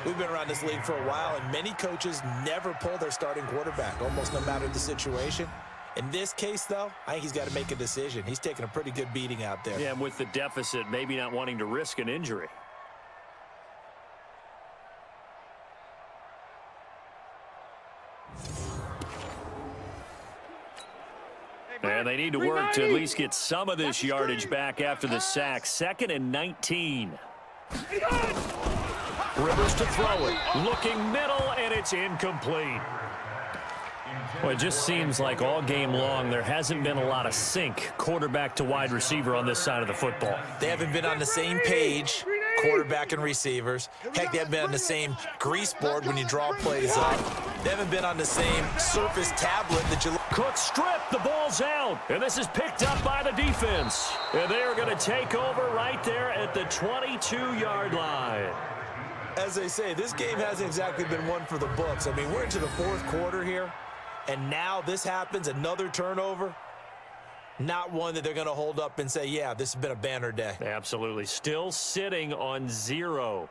[SPEAKER 3] We've been around this league for a while, and many coaches never pull their starting quarterback, almost no matter the situation. In this case, though, I think he's got to make a decision. He's taking a pretty good beating out there.
[SPEAKER 2] Yeah, and with the deficit, maybe not wanting to risk an injury. And they need to work to at least get some of this yardage back after the sack. 2nd and 19. Rivers to throw it. Looking middle, and it's incomplete.
[SPEAKER 7] Well, it just seems like all game long there hasn't been a lot of sync quarterback to wide receiver on this side of the football.
[SPEAKER 3] They haven't been on the same page, quarterback and receivers. Heck, they haven't been on the same grease board when you draw plays up. They haven't been on the same surface tablet that you...
[SPEAKER 2] Cook stripped, the ball's out, and this is picked up by the defense. And they are going to take over right there at the 22-yard line.
[SPEAKER 3] As they say, this game hasn't exactly been one for the books. I mean, we're into the 4th quarter here, and now this happens, another turnover. Not one that they're going to hold up and say, yeah, this has been a banner day.
[SPEAKER 2] Absolutely. Still sitting on 0.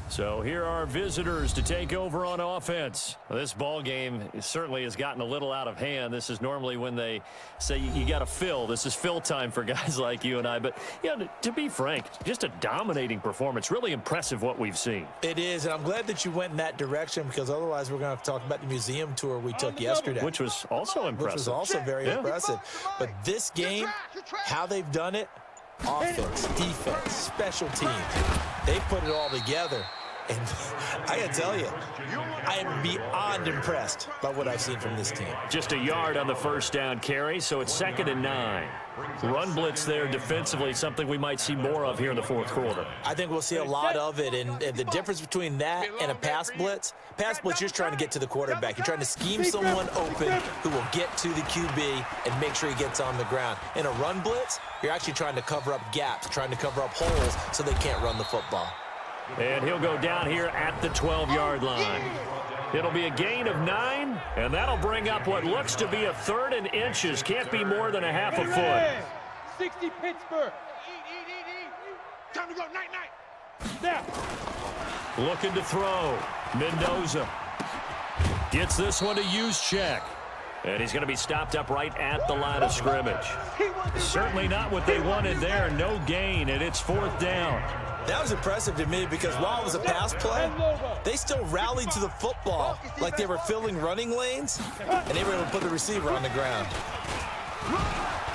[SPEAKER 2] So here are visitors to take over on offense. Well, this ball game certainly has gotten a little out of hand. This is normally when they say you got to fill. This is fill time for guys like you and I. But, you know, to be frank, just a dominating performance. Really impressive what we've seen.
[SPEAKER 3] It is, and I'm glad that you went in that direction, because otherwise we're going to have to talk about the museum tour we took yesterday.
[SPEAKER 2] Which was also impressive.
[SPEAKER 3] Which was also very impressive. But this game, how they've done it, offense, defense, special teams, they put it all together. And I got to tell you, I am beyond impressed by what I've seen from this team.
[SPEAKER 2] Just a yard on the first down carry, so it's 2nd and 9. Run blitz there defensively, something we might see more of here in the 4th quarter.
[SPEAKER 3] I think we'll see a lot of it, and the difference between that and a pass blitz, you're just trying to get to the quarterback. You're trying to scheme someone open who will get to the QB and make sure he gets on the ground. In a run blitz, you're actually trying to cover up gaps, trying to cover up holes so they can't run the football.
[SPEAKER 2] And he'll go down here at the 12-yard line. It'll be a gain of 9, and that'll bring up what looks to be a 3rd and inches. Can't be more than a half a foot.
[SPEAKER 5] 60 Pittsburgh. Eat. Time to go. Night. Snap.
[SPEAKER 2] Looking to throw. Mendoza gets this one to use check. And he's going to be stopped up right at the line of scrimmage. Certainly not what they wanted there. No gain, and it's 4th down.
[SPEAKER 3] That was impressive to me, because while it was a pass play, they still rallied to the football like they were filling running lanes, and they were able to put the receiver on the ground.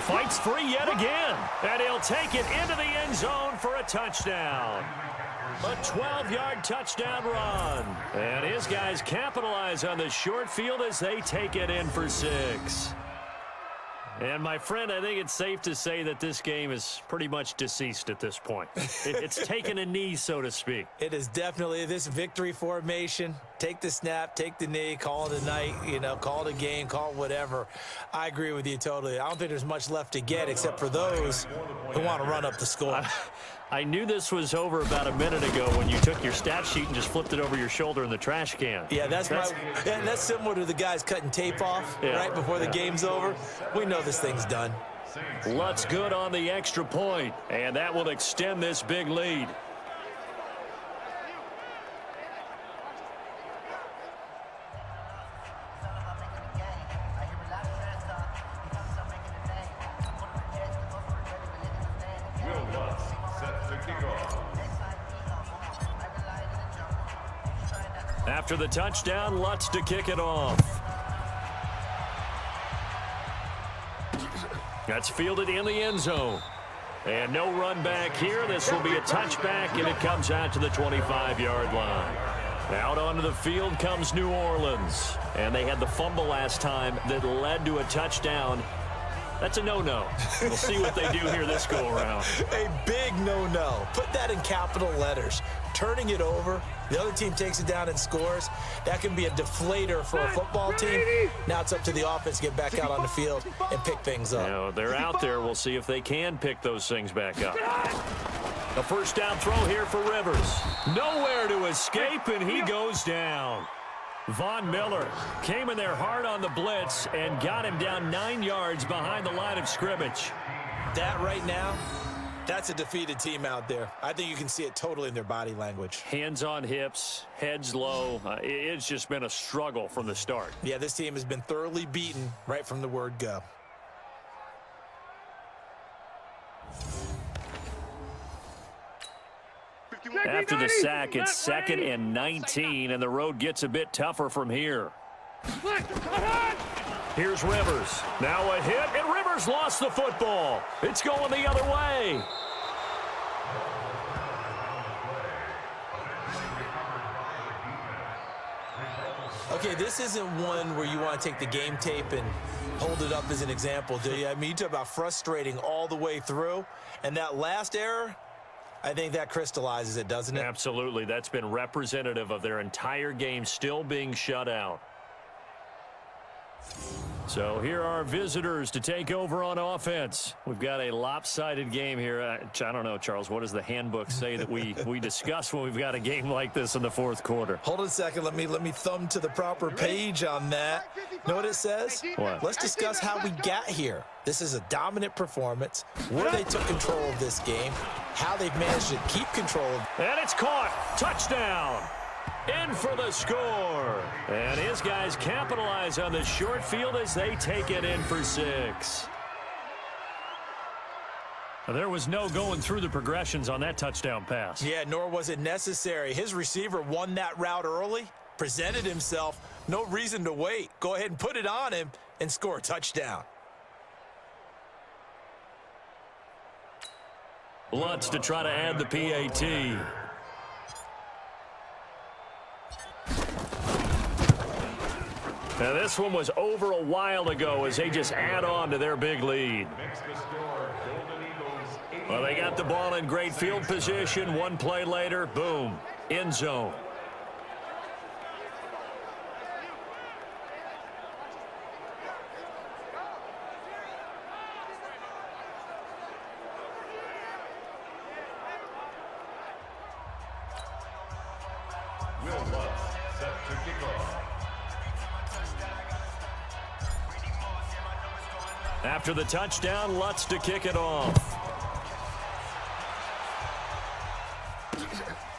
[SPEAKER 2] Fights free yet again, and he'll take it into the end zone for a touchdown. A 12-yard touchdown run. And his guys capitalize on the short field as they take it in for 6. And, my friend, I think it's safe to say that this game is pretty much deceased at this point. It's taken a knee, so to speak.
[SPEAKER 3] It is definitely this victory formation. Take the snap, take the knee, call it a night, call it a game, call it whatever. I agree with you totally. I don't think there's much left to get except for those who want to run up the score.
[SPEAKER 2] I knew this was over about a minute ago when you took your stat sheet and just flipped it over your shoulder in the trash can.
[SPEAKER 3] Yeah, that's similar to the guys cutting tape off right before the game's over. We know this thing's done.
[SPEAKER 2] Lutz good on the extra point, and that will extend this big lead. After the touchdown, Lutz to kick it off. That's fielded in the end zone. And no run back here. This will be a touchback, and it comes out to the 25-yard line. Out onto the field comes New Orleans. And they had the fumble last time that led to a touchdown. That's a no-no. We'll see what they do here this go-around.
[SPEAKER 3] A big no-no. Put that in capital letters. Turning it over, the other team takes it down and scores. That can be a deflator for a football team. Now it's up to the offense to get back out on the field and pick things up.
[SPEAKER 2] You know, they're out there. We'll see if they can pick those things back up. A first down throw here for Rivers. Nowhere to escape, and he goes down. Von Miller came in there hard on the blitz and got him down 9 yards behind the line of scrimmage.
[SPEAKER 3] That right now, that's a defeated team out there. I think you can see it totally in their body language.
[SPEAKER 2] Hands on hips, heads low. It's just been a struggle from the start.
[SPEAKER 3] Yeah, this team has been thoroughly beaten right from the word go.
[SPEAKER 2] After the sack, it's 2nd and 19, and the road gets a bit tougher from here. Here's Rivers. Now a hit, and Rivers lost the football. It's going the other way.
[SPEAKER 3] Okay, this isn't one where you want to take the game tape and hold it up as an example, do you? I mean, you talk about frustrating all the way through, and that last error, I think that crystallizes it, doesn't it?
[SPEAKER 2] Absolutely. That's been representative of their entire game still being shut out. So here are visitors to take over on offense. We've got a lopsided game here. I don't know, Charles, what does the handbook say that we discuss when we've got a game like this in the fourth quarter?
[SPEAKER 3] Hold on a second. Let me thumb to the proper page on that. Know what it says?
[SPEAKER 2] What?
[SPEAKER 3] Let's discuss how we got here. This is a dominant performance, where they took control of this game, how they've managed to keep control of it.
[SPEAKER 2] And it's caught. Touchdown. In for the score. And his guys capitalize on the short field as they take it in for 6. There was no going through the progressions on that touchdown pass.
[SPEAKER 3] Yeah, nor was it necessary. His receiver won that route early, presented himself. No reason to wait. Go ahead and put it on him and score a touchdown.
[SPEAKER 2] Lutz to try to add the PAT. Now this one was over a while ago as they just add on to their big lead. Well, they got the ball in great field position. One play later, boom, end zone. After the touchdown, Lutz to kick it off.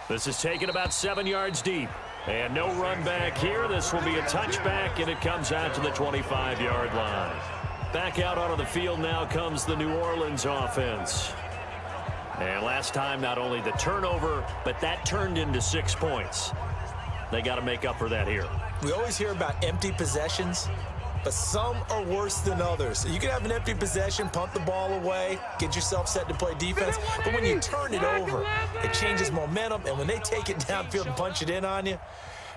[SPEAKER 2] This is taken about 7 yards deep. And no run back here. This will be a touchback, and it comes out to the 25-yard line. Back out onto the field now comes the New Orleans offense. And last time, not only the turnover, but that turned into 6 points. They got to make up for that here.
[SPEAKER 3] We always hear about empty possessions, but some are worse than others. You can have an empty possession, punt the ball away, get yourself set to play defense, but when you turn it over, it changes momentum, and when they take it downfield and punch it in on you,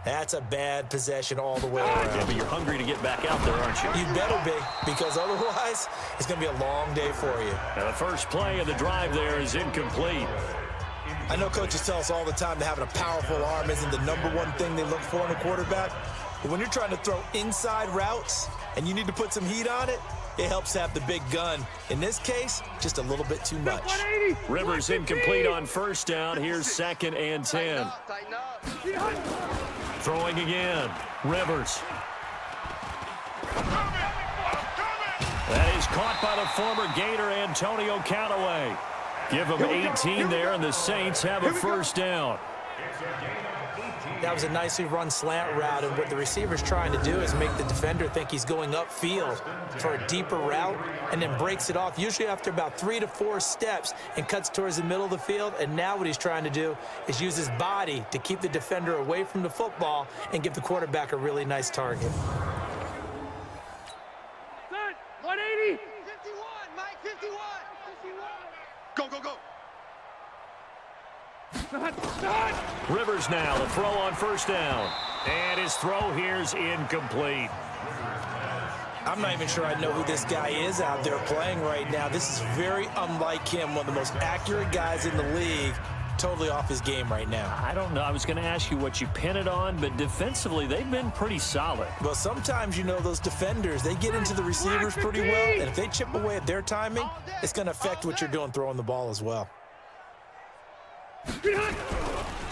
[SPEAKER 3] that's a bad possession all the way around.
[SPEAKER 2] Yeah, but you're hungry to get back out there, aren't you?
[SPEAKER 3] You better be, because otherwise, it's going to be a long day for you.
[SPEAKER 2] Now the first play of the drive there is incomplete.
[SPEAKER 3] I know coaches tell us all the time that having a powerful arm isn't the #1 thing they look for in a quarterback. But when you're trying to throw inside routes and you need to put some heat on it, it helps to have the big gun. In this case, just a little bit too much.
[SPEAKER 2] Rivers incomplete on first down. Here's 2nd and 10. Throwing again. Rivers. That is caught by the former Gator Antonio Callaway. Give them 18 there, and the Saints have a first down.
[SPEAKER 3] That was a nicely run slant route, and what the receiver's trying to do is make the defender think he's going upfield for a deeper route and then breaks it off, usually after about 3 to 4 steps, and cuts towards the middle of the field. And now what he's trying to do is use his body to keep the defender away from the football and give the quarterback a really nice target.
[SPEAKER 5] 180. 51, Mike, 51.
[SPEAKER 4] Go, go, go.
[SPEAKER 2] Rivers now, the throw on first down. And his throw here's incomplete.
[SPEAKER 3] I'm not even sure I know who this guy is out there playing right now. This is very unlike him, one of the most accurate guys in the league. Totally off his game right now.
[SPEAKER 2] I don't know. I was going to ask you what you pin it on, but defensively, they've been pretty solid.
[SPEAKER 3] Well, sometimes, you know, those defenders, they get into the receivers pretty well, and if they chip away at their timing, it's going to affect what you're doing throwing the ball as well.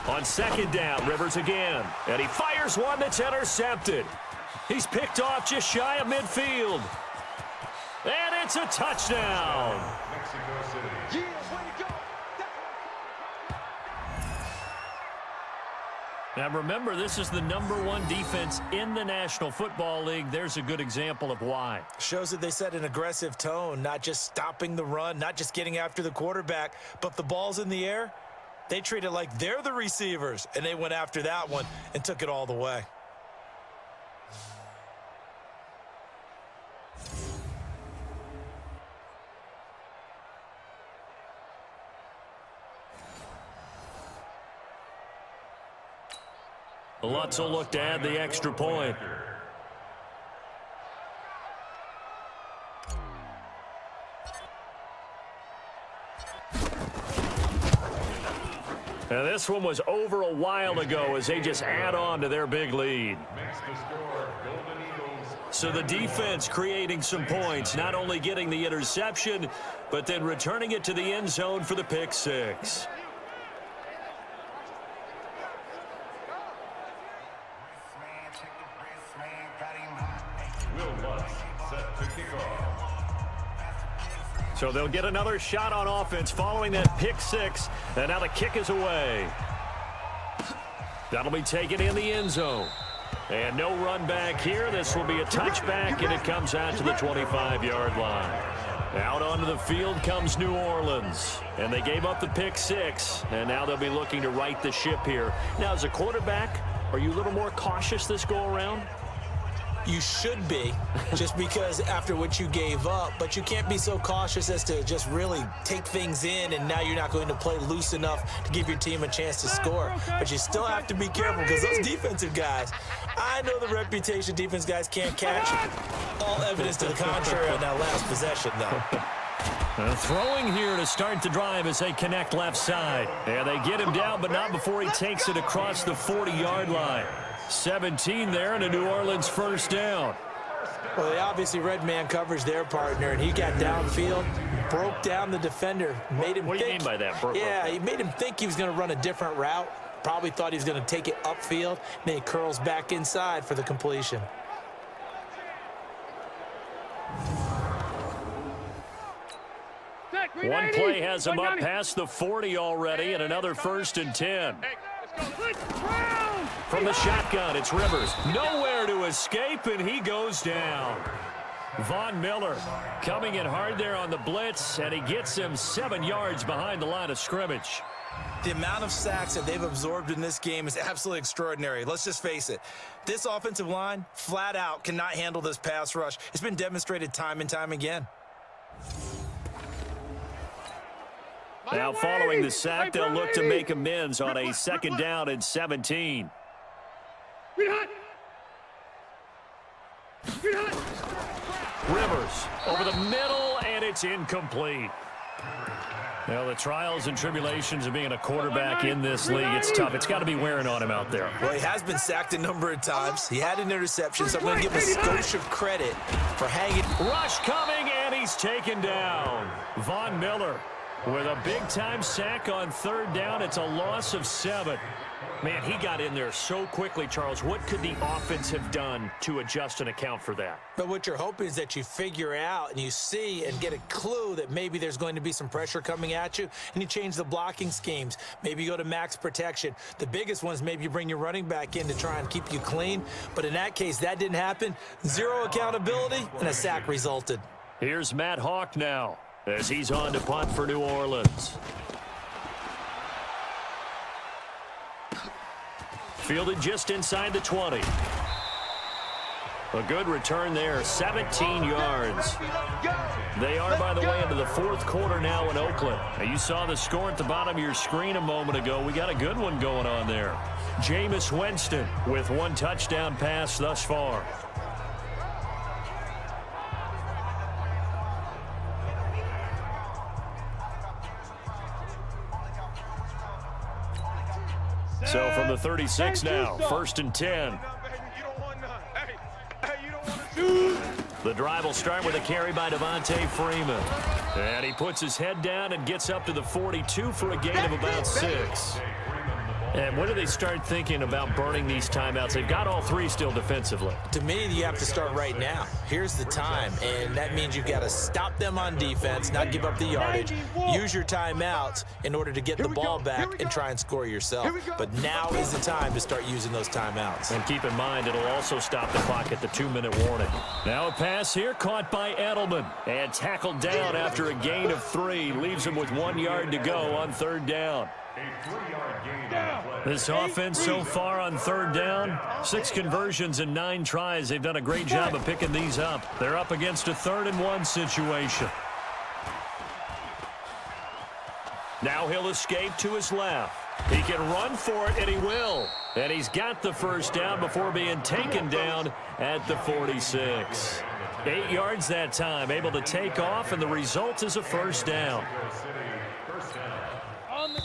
[SPEAKER 2] On second down, Rivers again, and he fires one that's intercepted. He's picked off just shy of midfield. And it's a touchdown.
[SPEAKER 6] Mexico City.
[SPEAKER 5] Yeah, way to go.
[SPEAKER 2] Now remember, this is the #1 defense in the National Football League. There's a good example of why.
[SPEAKER 3] Shows that they set an aggressive tone, not just stopping the run, not just getting after the quarterback, but if the ball's in the air, they treat it like they're the receivers, and they went after that one and took it all the way.
[SPEAKER 2] Lutz will look to add the extra point. And this one was over a while ago as they just add on to their big lead. So the defense creating some points, not only getting the interception, but then returning it to the end zone for the pick six. So they'll get another shot on offense following that pick six, and now the kick is away. That'll be taken in the end zone. And no run back here. This will be a touchback, and it comes out to the 25-yard line. Out onto the field comes New Orleans, and they gave up the pick six, and now they'll be looking to right the ship here. Now, as a quarterback, are you a little more cautious this go-around?
[SPEAKER 3] You should be, just because after what you gave up, but you can't be so cautious as to just really take things in, and now you're not going to play loose enough to give your team a chance to score. But you still have to be careful because those defensive guys, I know the reputation defense guys can't catch. All evidence to the contrary on that last possession, though.
[SPEAKER 2] Throwing here to start the drive as they connect left side. And they get him down, but not before he takes it across the 40-yard line. 17 there and a New Orleans first down.
[SPEAKER 3] Well, they obviously read man coverage their partner, and he got downfield, broke down the defender, made him
[SPEAKER 2] What do you mean by that?
[SPEAKER 3] He made him think he was going to run a different route. Probably thought he was going to take it upfield. Then he curls back inside for the completion.
[SPEAKER 2] One play has him up past the 40 already, and another 1st and 10. From the shotgun, it's Rivers. Nowhere to escape, and he goes down. Von Miller coming in hard there on the blitz, and he gets him 7 yards behind the line of scrimmage.
[SPEAKER 3] The amount of sacks that they've absorbed in this game is absolutely extraordinary. Let's just face it. This offensive line, flat out, cannot handle this pass rush. It's been demonstrated time and time again.
[SPEAKER 2] Now following the sack, they'll look to make amends on a 2nd down and 17. Rivers over the middle, and it's incomplete. Well, the trials and tribulations of being a quarterback in this league, it's tough. It's got to be wearing on him out there.
[SPEAKER 3] Well, he has been sacked a number of times. He had an interception, so I'm going to give him a skosh of credit for hanging.
[SPEAKER 2] Rush coming, and he's taken down. Von Miller with a big-time sack on 3rd down. It's a loss of 7. Man, he got in there so quickly, Charles. What could the offense have done to adjust and account for that?
[SPEAKER 3] But what you're hoping is that you figure out and you see and get a clue that maybe there's going to be some pressure coming at you, and you change the blocking schemes. Maybe you go to max protection. The biggest one is maybe you bring your running back in to try and keep you clean. But in that case, that didn't happen. 0 accountability, and a sack resulted.
[SPEAKER 2] Here's Matt Hawk now as he's on to punt for New Orleans. Fielded just inside the 20. A good return there, 17 yards. They are, by the way, into the 4th quarter now in Oakland. Now, you saw the score at the bottom of your screen a moment ago. We got a good one going on there. Jameis Winston with 1 touchdown pass thus far. So from the 36 now, 1st and 10. The drive will start with a carry by Devontae Freeman. And he puts his head down and gets up to the 42 for a gain of about 6. And when do they start thinking about burning these timeouts? They've got all 3 still defensively.
[SPEAKER 3] To me, you have to start right now. Here's the time, and that means you've got to stop them on defense, not give up the yardage, use your timeouts in order to get the ball back and try and score yourself. But now is the time to start using those timeouts.
[SPEAKER 2] And keep in mind, it'll also stop the clock at the 2-minute warning. Now a pass here caught by Edelman and tackled down after a gain of 3. Leaves him with 1 yard to go on 3rd down. This offense so far on 3rd down, 6 conversions and 9 tries. They've done a great job of picking these up. They're up against a 3rd and 1 situation. Now he'll escape to his left. He can run for it, and he will. And he's got the 1st down before being taken down at the 46. 8 yards that time, able to take off, and the result is a 1st down.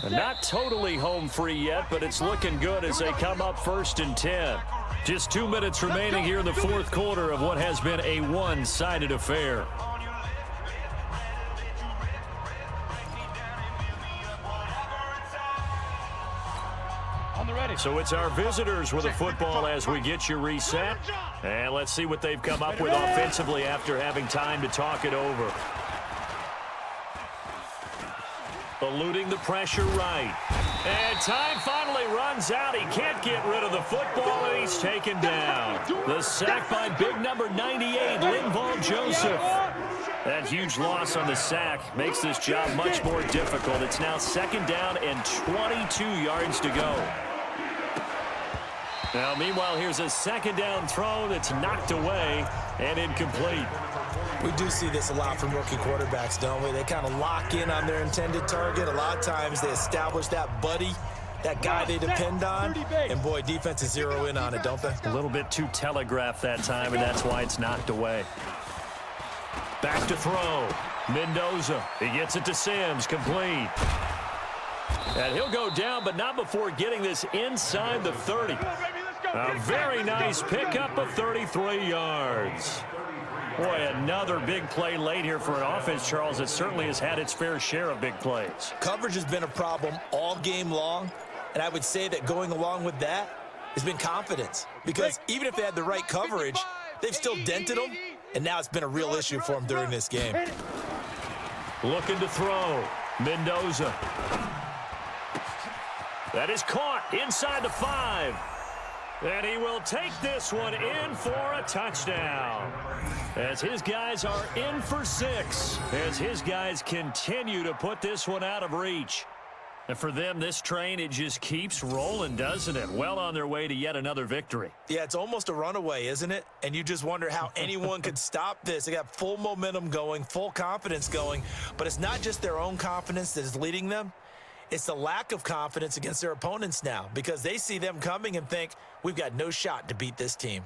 [SPEAKER 2] Not totally home free yet, but it's looking good as they come up 1st and 10. Just 2 minutes remaining here in the 4th quarter of what has been a one-sided affair. So it's our visitors with the football as we get you reset. And let's see what they've come up with offensively after having time to talk it over. Eluding the pressure right. And time finally runs out. He can't get rid of the football, and he's taken down. The sack by big number 98, Linval Joseph. That huge loss on the sack makes this job much more difficult. It's now 2nd down and 22 yards to go. Now, meanwhile, here's a 2nd down throw that's knocked away and incomplete.
[SPEAKER 3] We do see this a lot from rookie quarterbacks, don't we? They kind of lock in on their intended target. A lot of times they establish that buddy, that guy they depend on. And, boy, defenses zero in on it, don't they?
[SPEAKER 2] A little bit too telegraphed that time, and that's why it's knocked away. Back to throw. Mendoza. He gets it to Sims. Complete. And he'll go down, but not before getting this inside the 30. A very nice pickup of 33 yards. Boy, another big play late here for an offense, Charles, that certainly has had its fair share of big plays.
[SPEAKER 3] Coverage has been a problem all game long, and I would say that going along with that has been confidence. Because even if they had the right coverage, they've still dented them, and now it's been a real issue for them during this game.
[SPEAKER 2] Looking to throw. Mendoza. That is caught inside the 5. And he will take this one in for a touchdown. As his guys are in for 6. As his guys continue to put this one out of reach. And for them, this train, it just keeps rolling, doesn't it? Well on their way to yet another victory.
[SPEAKER 3] Yeah, it's almost a runaway, isn't it? And you just wonder how anyone could stop this. They got full momentum going, full confidence going. But it's not just their own confidence that is leading them. It's the lack of confidence against their opponents now because they see them coming and think, we've got no shot to beat this team.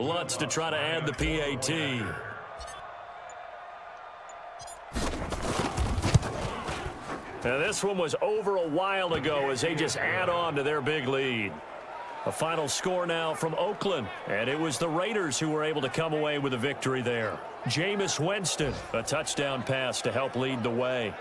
[SPEAKER 2] Lutz to try to add the PAT. Now this one was over a while ago as they just add on to their big lead. A final score now from Oakland, and it was the Raiders who were able to come away with a victory there. Jameis Winston, a touchdown pass to help lead the way.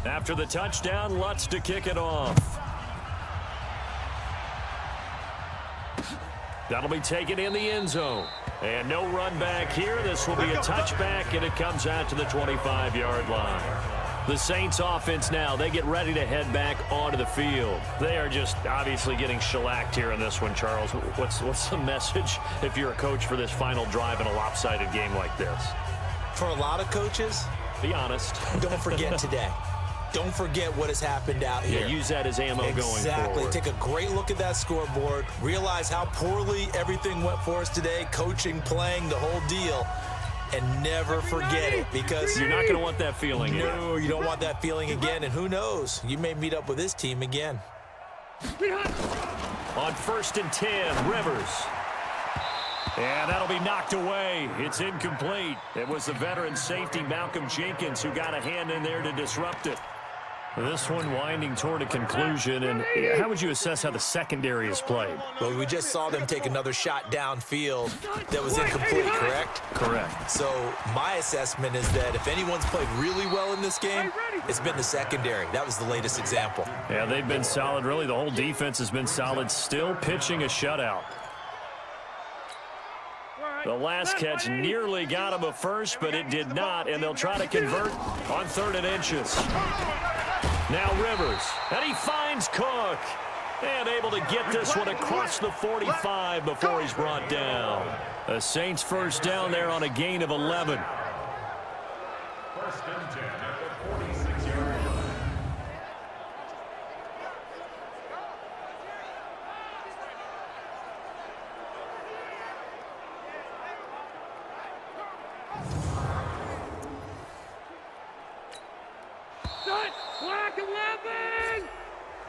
[SPEAKER 2] After the touchdown, Lutz to kick it off. That'll be taken in the end zone. And no run back here. This will be a touchback, and it comes out to the 25-yard line. The Saints offense now, they get ready to head back onto the field. They are just obviously getting shellacked here in this one, Charles. What's the message if you're a coach for this final drive in a lopsided game like this?
[SPEAKER 3] For a lot of coaches,
[SPEAKER 2] Be honest.
[SPEAKER 3] don't forget today. Don't forget what has happened out here.
[SPEAKER 2] Yeah, use that as ammo going forward.
[SPEAKER 3] Exactly. Take a great look at that scoreboard. Realize how poorly everything went for us today. Coaching, playing, the whole deal. And never forget it, because
[SPEAKER 2] You're not going to want that feeling again.
[SPEAKER 3] no, you don't want that feeling again. And who knows? You may meet up with this team again.
[SPEAKER 2] On 1st and 10, Rivers. And that'll be knocked away. It's incomplete. It was the veteran safety, Malcolm Jenkins, who got a hand in there to disrupt it. This one winding toward a conclusion. And how would you assess how the secondary is played?
[SPEAKER 3] Well, we just saw them take another shot downfield that was incomplete, correct?
[SPEAKER 2] Correct.
[SPEAKER 3] So my assessment is that if anyone's played really well in this game, it's been the secondary. That was the latest example.
[SPEAKER 7] Yeah, they've been solid. Really, the whole defense has been solid. Still pitching a shutout. The last catch nearly got him a first, but it did not, and they'll try to convert on 3rd and inches. Now Rivers, and he finds Cook, and able to get this one across the 45 before he's brought down. The Saints first down there on a gain of 11.
[SPEAKER 6] 1st and 10 at the 46-yard line.
[SPEAKER 5] Black 11!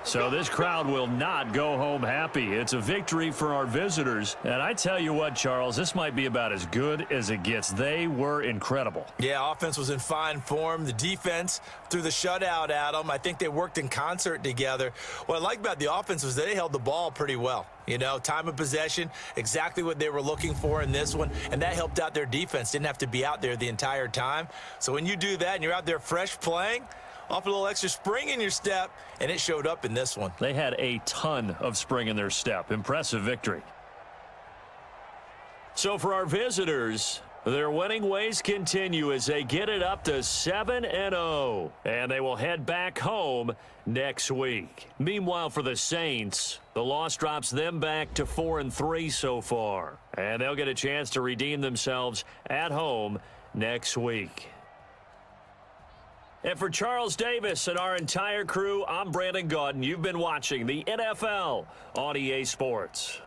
[SPEAKER 7] So this crowd will not go home happy. It's a victory for our visitors. And I tell you what, Charles, this might be about as good as it gets. They were incredible.
[SPEAKER 3] Yeah, offense was in fine form. The defense threw the shutout at them. I think they worked in concert together. What I like about the offense was they held the ball pretty well. You know, time of possession, exactly what they were looking for in this one, and that helped out their defense. Didn't have to be out there the entire time. So when you do that and you're out there fresh playing, off a little extra spring in your step, and it showed up in this one.
[SPEAKER 7] They had a ton of spring in their step. Impressive victory.
[SPEAKER 2] So for our visitors, their winning ways continue as they get it up to 7-0. And they will head back home next week. Meanwhile, for the Saints, the loss drops them back to 4-3 so far. And they'll get a chance to redeem themselves at home next week. And for Charles Davis and our entire crew, I'm Brandon Gaudin. You've been watching the NFL on EA Sports.